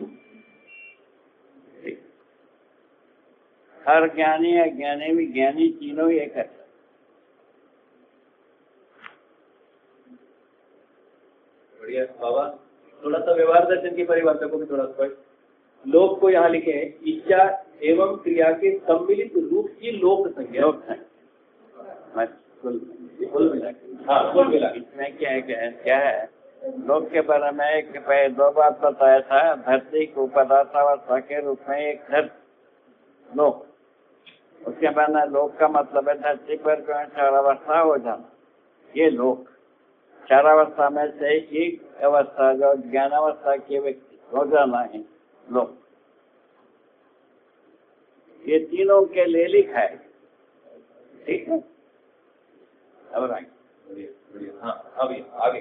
S1: हर ज्ञानी अज्ञानी विज्ञानी तीनों ये करते हैं।
S2: बढ़िया बाबा, थोड़ा सा व्यवहार दर्शन की परिभाषा को भी थोड़ा स्पष्ट। लोक को यहाँ लिखे हैं इच्छा एवं क्रिया के सम्मिलित रूप की लोक संज्ञा।
S1: लोक संज्ञा कुल मिला।
S2: हाँ, कुल मिला।
S1: इसमें क्या है? लोक के बारे में एक दो बात बताया था। धरती को पदार्थावस्था के रूप में एक धरती लोक, उसके बाद लोक का मतलब है धरती पर चारावस्था हो जाना, ये लोक। चारावस्था में से एक अवस्था जो ज्ञानावस्था के व्यक्ति हो जाना है लोक। ये तीनों के लिए लिखा है, ठीक है? अब आगे
S2: बढ़िया बढ़िया। हाँ अभी आगे।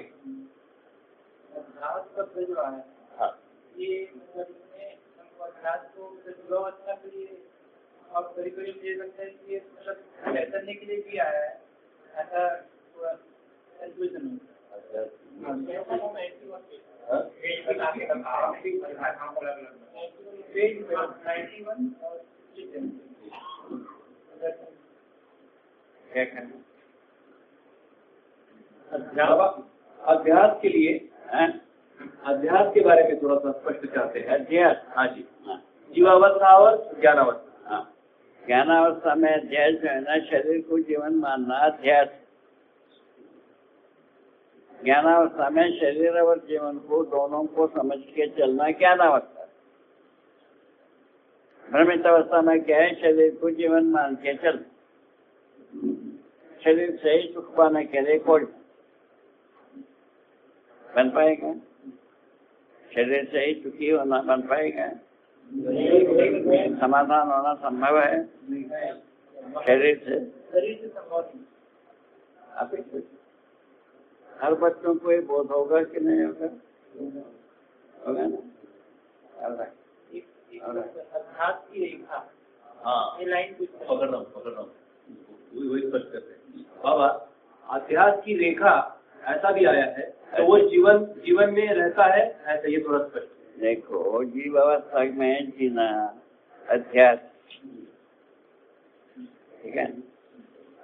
S3: अभ्यास शब्द जो है,
S2: हाँ,
S3: ये मतलब इसमें हमको अभ्यास को व्यवस्था के लिए और करीब करीब ले सकते हैं कि ये मतलब तय करने के लिए भी आया है, ऐसा कंफ्यूजन होता है।
S2: अध्यास के लिए अध्यास के बारे में थोड़ा सा स्पष्ट चाहते हैं।
S1: अध्यास,
S2: हाँ जी, जीवावस्था और ज्ञानावस्था।
S1: हाँ, ज्ञानावस्था में अध्यास जो है ना, शरीर को जीवन मानना अध्यास। ज्ञानावस्था में शरीर और जीवन को दोनों को समझ के चलना ज्ञानावस्था। भ्रमित अवस्था में क्या है? शरीर को जीवन मान के चल, शरीर से ही सुख पाने के लिए कोई बन पाएगा? शरीर से ही सुखी होना बन पाएगा? समाधान होना संभव है शरीर से?
S3: संभव नहीं।
S1: आप ही सोचिए, हर बच्चों को ये बोध होगा कि नहीं होगा? होगा ना?
S3: अध्यात्म की रेखा,
S2: हाँ,
S3: ये लाइन कुछ
S2: पकड़ रहा हूँ वही स्पष्ट करते हैं बाबा। अध्यास की रेखा ऐसा भी आया है तो वो जीवन में रहता है ऐसा, ये थोड़ा स्पष्ट।
S1: देखो, जीव अवस्था में जीना अध्यास, ठीक है?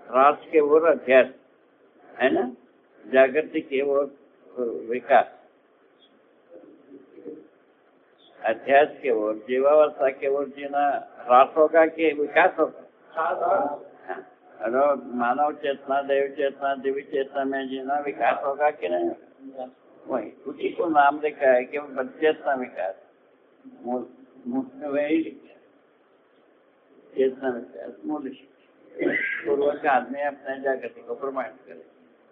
S1: रात के ओर अध्यास है ना, जागृति के ओर विकास। अध्यास के ओर, जीवावस्था के ओर जीना रास होगा कि विकास होगा? हाँ। और मानव चेतना, देव चेतना, दिव्य चेतना में जीना विकास होगा कि नहीं होगा? वही उसी को नाम लिखा है कि चेतना विकास, वही लिखा चेतना विकास मूल पूर्वक का आदमी अपने जागृति को प्रमाणित करे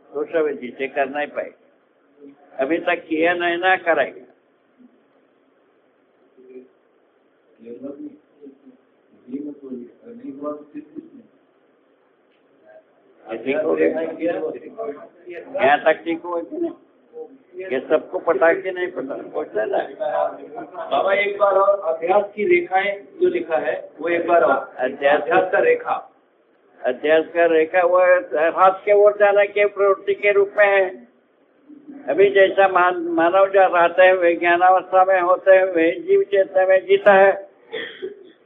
S1: तो सब चीजें करना ही पाएगा। अभी तक किया नहीं ना करेगा। यहाँ तक ठीक हो कि नहीं? ये सबको पता कि नहीं पता? पूछते ना
S2: बाबा एक बार और अध्यास की रेखाएं जो लिखा है वो एक बार और। अध्यास का रेखा,
S1: अध्यास का रेखा वो हाथ के ओर जाने के प्रवृत्ति के रूप में है। अभी जैसा मानव जो रहते हैं विज्ञानावस्था में होते हुए जीव चेतना में जीता है,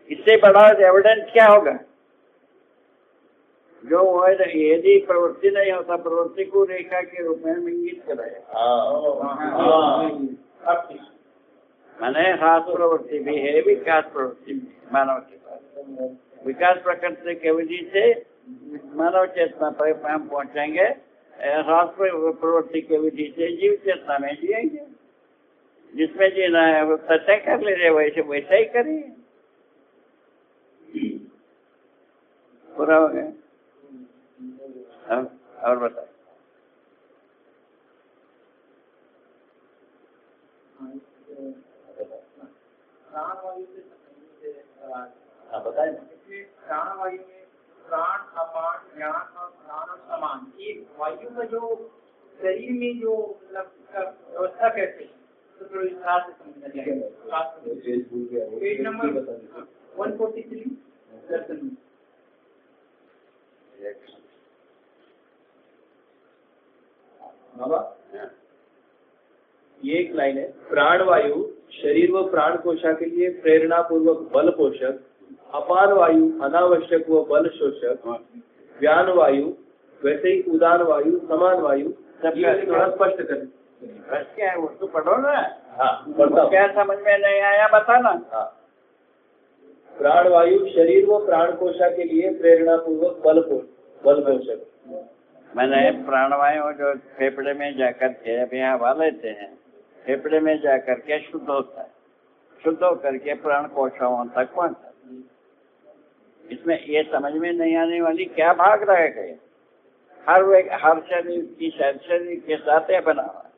S1: इससे बड़ा एविडेंस क्या होगा? जो वो यदि प्रवृत्ति नहीं होता, प्रवृत्ति को रेखा के रूप में इंगित कराया। माने ह्रास प्रवृत्ति भी है, विकास प्रवृत्ति भी मानव के पास। विकास प्रकृति के विधि से मानव चेतना पर हम पहुंचेंगे, ह्रास प्रवृत्ति के विधि से जीव चेतना में जिएंगे। जिसमें जीना है वो सत्य कर लीजिए, वैसे ही करिए। पूरा हो गया? और बताए।
S3: प्राणवायु से
S2: बताए।
S3: प्राणवायु में प्राण, अपान, ज्ञान और प्राण और समान, ये वायु का जो शरीर में जो मतलब व्यवस्था कैसे तो थोड़ी विस्तार से समझना चाहिए। पेज नंबर 143 दर्शन में।
S2: बाबा ये एक लाइन है, प्राणवायु शरीर व प्राण कोशा के लिए प्रेरणा पूर्वक बल पोषक, अपान वायु अनावश्यक व बल शोषक, व्यान वायु वैसे ही उदान वायु, समान वायु। थोड़ा स्पष्ट करें।
S1: क्या है उसको पढ़ो ना।
S2: हाँ, पढ़ता।
S1: क्या समझ में नहीं आया बताना।
S2: हाँ, प्राणवायु शरीर व प्राण कोशा के लिए प्रेरणा पूर्वक बल पोषक।
S1: मैंने प्राणवायु जो फेफड़े में जाकर के अभी हवा लेते हैं, फेफड़े में जाकर के शुद्ध होता है, शुद्ध होकर के प्राण कोशाओं तक पहुंचता है। इसमें ये समझ में नहीं आने वाली क्या भाग रह गए? हर शरीर की शरीर के साथ है बना हुआ।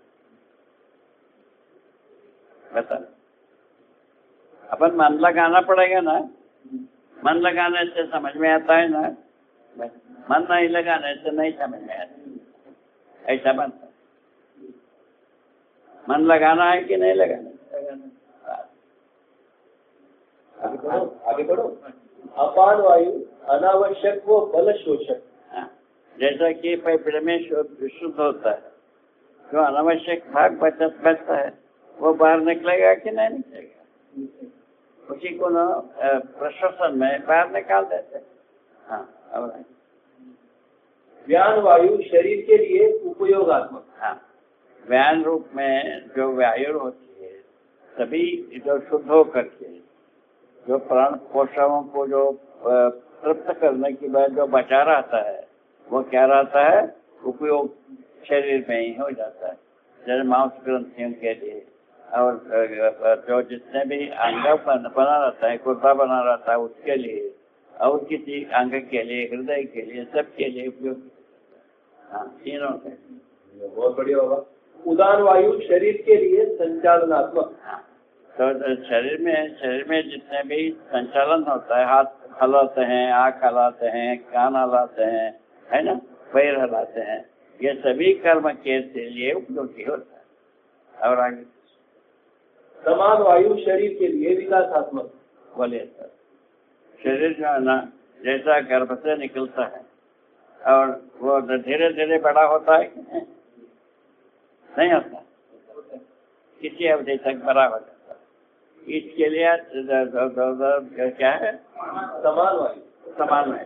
S1: बता, अपन मन लगाना पड़ेगा ना, मन लगाने से समझ में आता है ना, मन नहीं लगाने से नहीं समझ में आता। ऐसा बनता, मन लगाना है कि नहीं लगाना?
S2: आगे बढ़ो। अपान वायु अनावश्यक व बल शोषक।
S1: हाँ, जैसा कि फेफड़े में शुद्ध होता है, जो अनावश्यक भाग बचता है वो बाहर निकलेगा कि नहीं निकलेगा? उसी को ना प्रश्वसन में बाहर निकाल देते हैं। हाँ, और
S2: व्यान वायु शरीर के लिए उपयोगात्मक।
S1: हाँ, व्यान रूप में जो वायु होती है, सभी जो शुद्ध होकर के जो प्राण कोशिकाओं को जो तृप्त करने के बाद जो बचा रहता है, वो क्या रहता है? उपयोग शरीर में ही हो जाता है। जैसे मांस ग्रंथियों के लिए और जो जितने भी अंग बना रहता है, गुर्दा बना रहता है, उसके लिए और किसी अंग के लिए, हृदय के लिए, सबके लिए उपयोग। हाँ, तीनों के।
S2: बहुत बढ़िया होगा। उदान वायु शरीर के लिए संचालनात्मक।
S1: हाँ, तो शरीर में जितने भी संचालन होता है, हाथ हलाते हैं, आँख हलाते हैं, कान हलाते हैं, है ना, पैर हलाते हैं, ये सभी कर्म के लिए उपयोगी होता है। और आगे
S2: समान वायु शरीर के लिए विकासात्मक।
S1: बोलिए सर। शरीर जो है ना, जैसा गर्भ से निकलता है और वो धीरे धीरे बड़ा होता है कि नहीं होता, किसी अवधि तक बड़ा हो जाता है। इसके लिए क्या है,
S2: समान वायु।
S1: समान है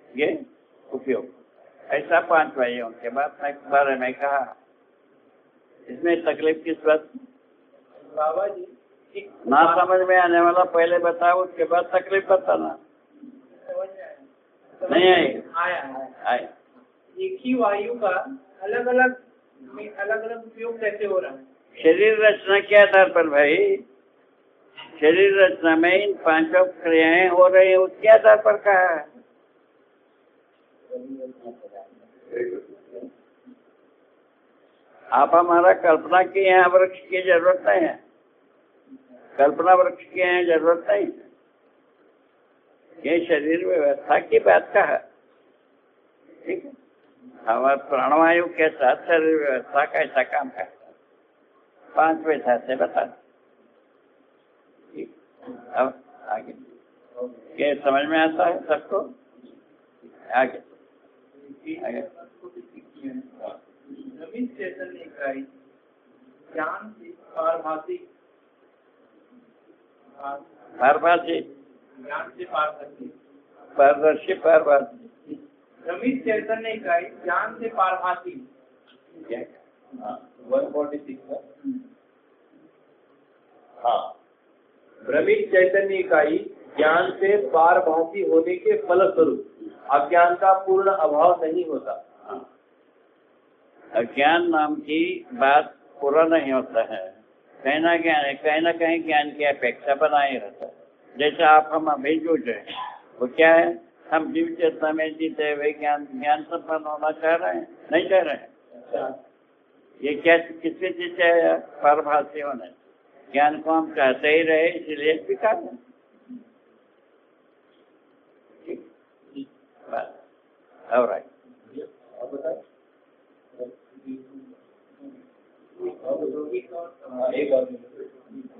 S1: ये उपयोग। ऐसा 5 वायुओं के बारे में कहा। इसमें तकलीफ किस बात?
S3: बाबा जी एक
S1: ना समझ में आने वाला पहले बताओ, उसके बाद तकलीफ बताना।
S3: समझ में आया?
S1: नहीं आई?
S3: आया।
S1: आए।
S3: एक ही वायु का अलग अलग उपयोग कैसे हो रहा है?
S1: शरीर रचना के आधार पर भाई, शरीर रचना में इन 5 क्रियाएं हो रही है, उसके आधार पर कहा है। आप हमारा कल्पना के यहाँ वृक्ष की जरूरत नहीं है, कल्पना वृक्ष की यहाँ जरूरत नहीं है। ये शरीर व्यवस्था की बात का है, ठीक है। हमारे प्राणवायु के साथ शरीर व्यवस्था कैसा काम करता है 5 विधा से बता। ठीक, अब आगे ये समझ में आता है सबको? आगे आगे
S3: नवीन चैतन्य इकाई ज्ञान से पारभासी,
S1: पारभासी,
S2: ज्ञान से पारभासी,
S1: पारदर्शी, पारभासी।
S3: नवीन चैतन्य इकाई ज्ञान से पारभासी।
S2: 146 है। हाँ, भ्रमित चैतन्य इकाई ज्ञान से पारभासी होने के फलस्वरूप अज्ञान का पूर्ण अभाव नहीं होता।
S1: अज्ञान नाम की बात पूरा नहीं होता है, कहीं ना कहीं ज्ञान की अपेक्षा बनाए रहता है। जैसे आप हम अभी जूझ रहे हैं, वो क्या है, हम जीव चेतना में जीते हुए ज्ञान संपन्न होना चाह रहे हैं, नहीं चाह रहे हैं। ये क्या किसकी चीज है? पारभासी होने। ज्ञान को हम चाहते ही रहे, इसलिए स्वीकार है। और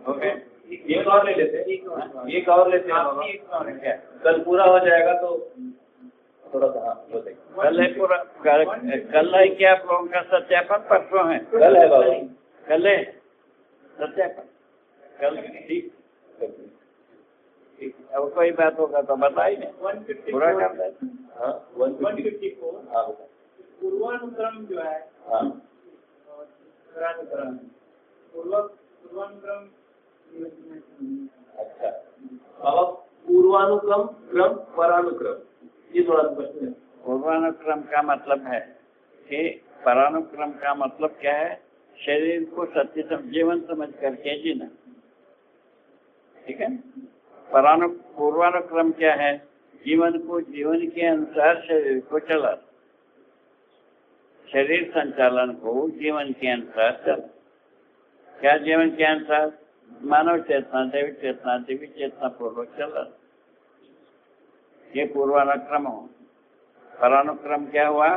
S1: ओके,
S2: एक और ले लेते हैं, एक और लेते हैं। कल पूरा हो जाएगा तो थोड़ा सा। हाँ,
S1: कल है पूरा, कल है क्या आप लोगों का सत्यापन? परसों है?
S2: कल है बाबा,
S1: कल है सत्यापन। कल ठीक, अब कोई बात होगा तो बताइए, पूरा कर देते।
S2: हाँ, 154। हाँ,
S3: पूर्वानुक्रम जो है,
S2: हाँ,
S3: पूर्वानुक्रम।
S2: अच्छा बाबा, पूर्वानुक्रम, क्रम, परानुक्रम, ये थोड़ा स्पष्ट है।
S1: पूर्वानुक्रम का मतलब है कि परानुक्रम का मतलब क्या है? शरीर को सत्य जीवन समझ करके जीना, ठीक है। पूर्वानुक्रम क्या है? जीवन को जीवन के अनुसार शरीर को चला, शरीर संचालन को जीवन के अनुसार चला। क्या जीवन के अनुसार? मानव चेतना, देवी चेतना पूर्वक चला, ये पूर्वानुक्रम हो। परानुक्रम क्या हुआ?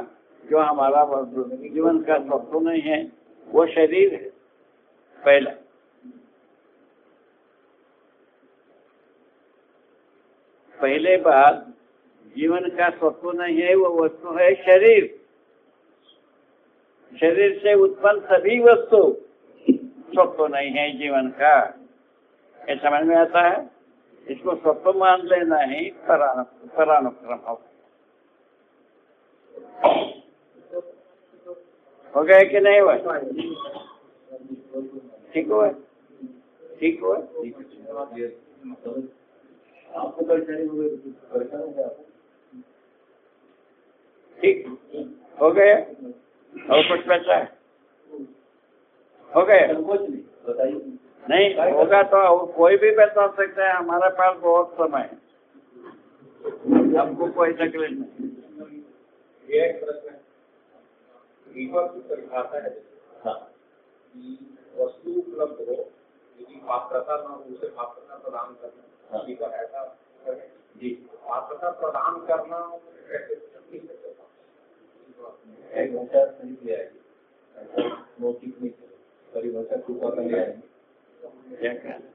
S1: जो हमारा जीवन का स्वप्न नहीं है, वो शरीर है पहला। पहले बात, जीवन का स्वप्न नहीं है, वो वस्तु है शरीर। शरीर से उत्पन्न सभी वस्तु स्वप्न नहीं है जीवन का। ये समझ में आता है? इसको स्वप्न मान लेना ही परानुक्रम हो गया कि नहीं हुआ? ठीक हुआ, ठीक हुआ।
S2: आपको परेशानी हो गई, परेशान हो गया?
S1: ठीक हो गया। और कुछ बचा है? हो गया?
S2: कुछ नहीं, बताइए।
S1: नहीं होगा तो कोई भी बता सकता है, हमारे पास बहुत समय है, हमको कोई तकलीफ नहीं।
S2: ये एक प्रश्न है, ईश्वर की परिभाषा है, हाँ,
S4: वस्तु उपलब्ध हो, यदि पात्रता न हो उसे पात्रता प्रदान करना।
S2: हाँ।
S4: ठीक है, ऐसा करें।
S2: जी,
S4: पात्रता प्रदान करना कैसे किस तरह का?
S2: एक भाषा सही ले आएगी, ऐसा मौखिक नहीं चले, परिभाषा कृपा का ले आएंगे।
S1: क्या कहना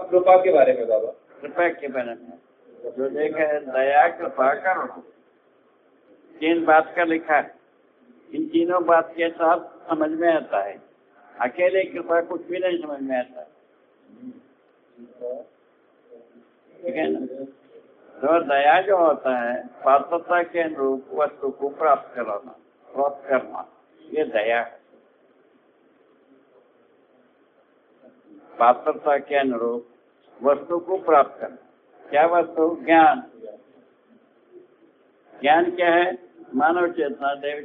S2: कृपा के बारे में बाबा,
S1: कृपा के बारे में जो देखा है, दया कृपा करुणा, 3 बात का लिखा है। इन तीनों बात के साथ समझ में आता है, अकेले कृपा कुछ भी नहीं समझ में आता। ठीक है ना? तो दया जो होता है पात्रता के अनुरूप वस्तु को प्राप्त करना, ये दया है। पात्रता के अनुरूप वस्तु को प्राप्त करना, क्या वस्तु? ज्ञान। ज्ञान क्या है? मानव चेतना, देवी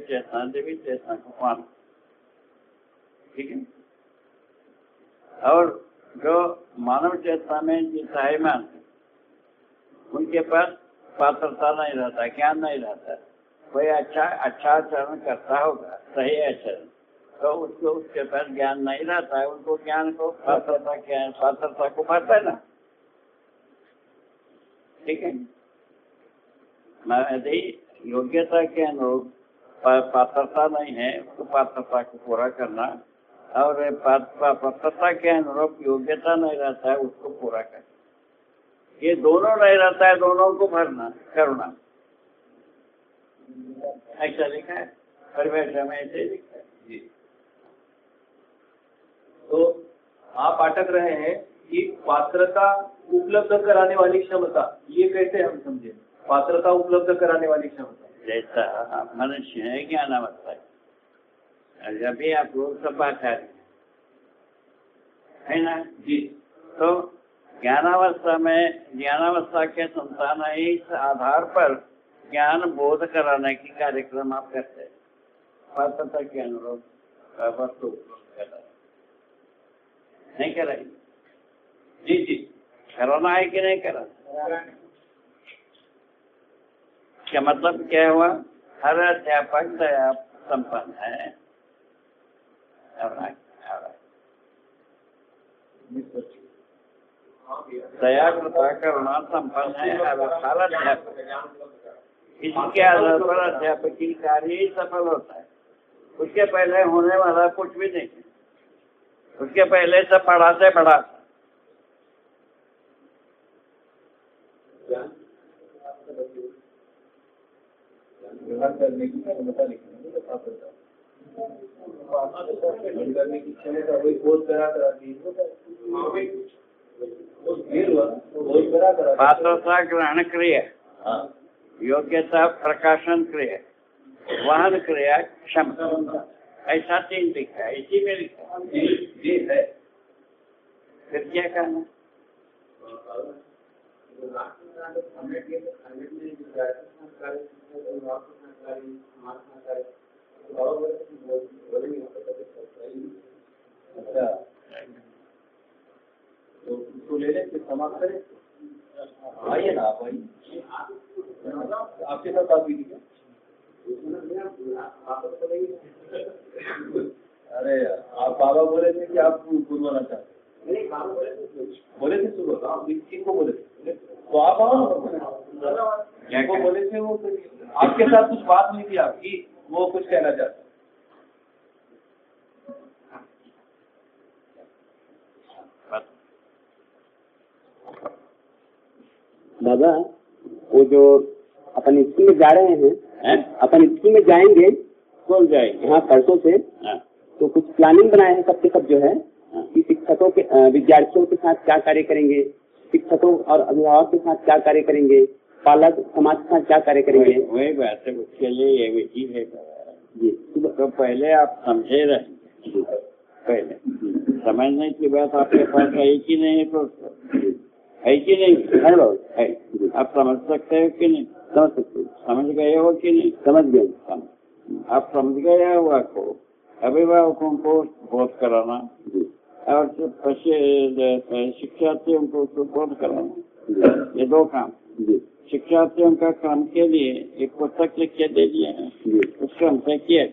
S1: चेतना को पाना। ठीक है? और जो मानव चेतना में जीतायमान है, उनके पास पात्रता नहीं रहता, ज्ञान नहीं रहता। कोई अच्छा आचरण करता होगा, सही आचरण, तो उसको उसके पास ज्ञान नहीं रहता है, उनको ज्ञान को पात्रता को पाता है ना। ठीक है? यदि योग्यता के अनुरूप पात्रता नहीं है, तो पात्रता को पूरा करना, और पात्रता के अनुरूप योग्यता नहीं रहता है, उसको पूरा करना। ये दोनों नहीं रहता है, दोनों को भरना, करना। ऐसा लिखा है परिभाषा में, ऐसे लिखा है।
S2: जी। तो आप अटक रहे हैं कि पात्रता उपलब्ध कराने वाली क्षमता, ये कैसे हम समझे? पात्रता उपलब्ध कराने वाली क्षमता
S1: जैसा मनुष्य है ज्ञानावस्था है, जब भी आप लोग सब आचार्य है ना जी, तो ज्ञानावस्था के संतान इस आधार पर ज्ञान बोध कराने की कार्यक्रम आप करते हैं, पात्रता के अनुरूप वस्तु नहीं कराई। जी जी, कराना है कि नहीं कराना? क्या मतलब क्या हुआ? हर अध्यापक दया संपन्न है, दया कृपा करुणा संपन्न है हर अध्यापक। इसके आधार पर अध्यापक की कार्य ही सफल होता है, उसके पहले होने वाला कुछ भी नहीं। उसके पहले सब पढ़ाते पढ़ाते
S2: व्यवहार करने की क्षमता लिखना है, पात्रता करने की क्षमता वही बोध करा
S1: पात्रता ग्रहण क्रिया,
S2: हाँ,
S1: योग्यता प्रकाशन क्रिया, वहन क्रिया, क्षमता, ऐसा 3 लिखा है, इसी में लिखा है।
S2: जी है।
S1: फिर क्या करना?
S2: अच्छा, तो उसको ले लें, फिर समाप्त करें। आइए ना आप, आइए, आपके साथ बात हुई थी क्या? अरे यार, आप बाबा बोले थे कि आप बुलवाना चाहते हैं, बोले थे सुबह, आप किसको बोले थे? तो आप आओ, जिनको बोले थे वो आपके साथ कुछ बात हुई थी आपकी, वो कुछ कहना चाहते हैं।
S5: बाबा, वो जो अपन स्कूल में जा रहे हैं, अपन स्कूल में जाएंगे,
S1: स्कूल जाएंगे,
S5: हाँ परसों से, तो कुछ प्लानिंग बनाए हैं सबके सब जो है कि शिक्षकों के विद्यार्थियों के साथ क्या कार्य करेंगे, शिक्षकों और अभिभावक के साथ क्या कार्य करेंगे, पालक समाज के साथ क्या कार्य करेंगे।
S1: वही बात है, उसके लिए ये विधि है
S5: जी।
S1: तो पहले आप समझे रहेंगे, पहले समझने की बात आपके पास है कि नहीं, तो है कि नहीं है? आप समझ सकते हो कि नहीं?
S5: समझ सकते,
S1: समझ गए हो कि नहीं?
S5: समझ गए।
S1: आप समझ गए हुआ को अभिभावकों को बोध कराना और शिक्षार्थियों को बोध कराना, ये 2 काम। शिक्षार्थियों का क्रम के लिए एक पुस्तक लिख के दे दिए हैं, उस क्रम से किए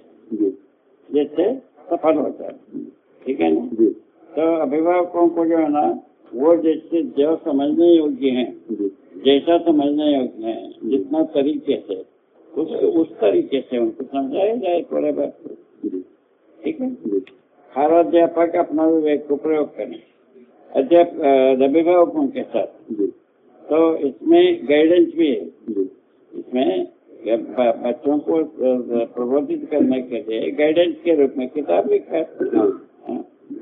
S1: जिससे सफल हो जाए। ठीक है ना? तो अभिभावकों को जो है ना, वो जैसे जो समझने योग्य हैं, जैसा समझने योग्य है, जितना तरीके से उस तरीके से उनको समझाया जाए थोड़े बहुत। ठीक है? हर अध्यापक अपना विवेक को प्रयोग करें अभिभावकों के साथ। तो इसमें गाइडेंस भी है, इसमें बच्चों को प्रबोधित करने के लिए गाइडेंस के रूप में किताब लिखा है।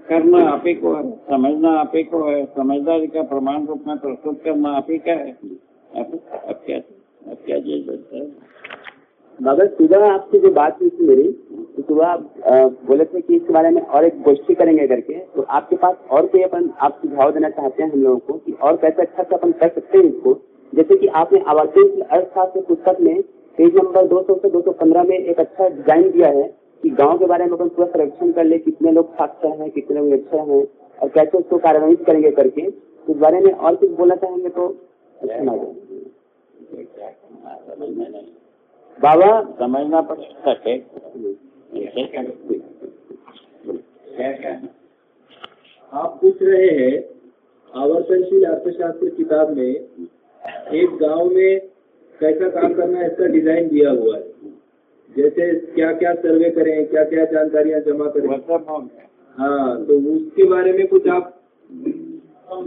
S1: करना आप ही को है, समझना आप ही को है, समझदारी का प्रमाण रूप में प्रस्तुत करना आप ही का है। अब क्या चीज बनता है?
S5: मगर सुबह आपसे जो बात हुई थी मेरी, तो सुबह आप बोले थे कि इसके बारे में और एक गोष्ठी करेंगे करके, तो आपके पास और कोई अपन आप सुझाव देना चाहते हैं हम लोगों को कि और कैसे अच्छा से अपन कर सकते हैं इसको? जैसे कि आपने आवासीय अर्थशास्त्र पुस्तक में पेज नंबर 200 से 215 में एक अच्छा डिजाइन दिया है कि गांव के बारे में अपन पूरा सर्वेक्षण कर ले, कितने लोग साक्षर हैं, कितने लोग निरक्षर हैं और कैसे उसको कार्रवाई करेंगे करके। इस बारे में और कुछ बोलना चाहेंगे तो अच्छा लगे।
S1: बाबा समझना पड़ सके क्या
S2: आप पूछ रहे हैं आवर्तनशील अर्थशास्त्र किताब में एक गांव में कैसा काम करना है, इसका डिजाइन दिया हुआ है। जैसे क्या क्या सर्वे करें, क्या क्या जानकारियां जमा करें। हाँ, तो उसके बारे में कुछ आप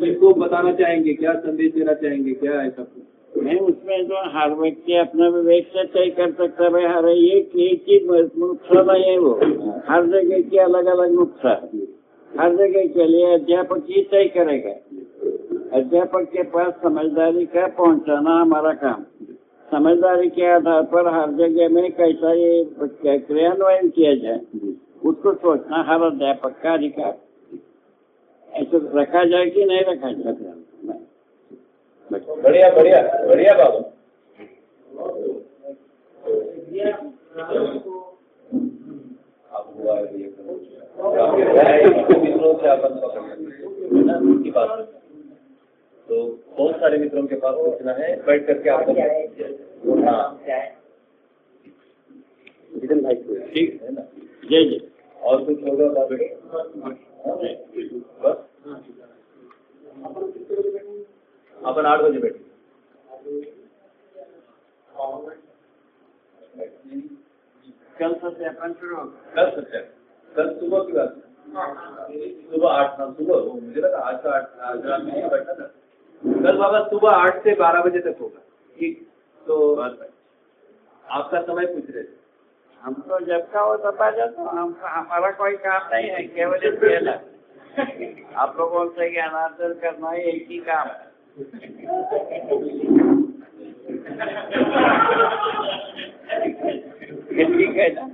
S2: जिनको बताना चाहेंगे, क्या संदेश देना चाहेंगे, क्या ऐसा?
S1: नहीं, उसमें तो हर व्यक्ति अपने विवेक से तय कर सकता है। भाई हर एक ही नुस्खा नहीं है, वो हर जगह के अलग अलग नुस्खा है। हर जगह के लिए अध्यापक ही तय करेगा। अध्यापक के पास समझदारी का पहुंचाना हमारा काम। समझदारी के आधार पर हर जगह में कैसा ये क्रियान्वयन किया जाए, उसको सोचना हर अध्यापक का अधिकार। ऐसे रखा जाए कि नहीं रखा जाए?
S2: बढ़िया बढ़िया बढ़िया बाबू। मित्रों से अपन की बात, तो बहुत सारे मित्रों के पास पूछना है, बैठ करके आपको। हाँ
S5: जितन भाई
S1: ठीक है ना? जय जय।
S2: और कुछ होगा बात? बस अपन 8 बजे बैठे।
S1: कल सत्यापन शुरू होगा।
S2: कल सत्यापन, कल सुबह की बात है। सुबह 8, सुबह मुझे लगा आज का 8 रात में बैठा था। कल बाबा सुबह 8 से 12 बजे तक होगा। ठीक, तो आपका समय पूछ रहे थे।
S1: हम तो जब का हो तब आ जाता हूँ। हमारा कोई काम नहीं है, केवल खेल है। आप लोगों से ज्ञानार्जन करना ही एक ही काम है। ठीक है ना?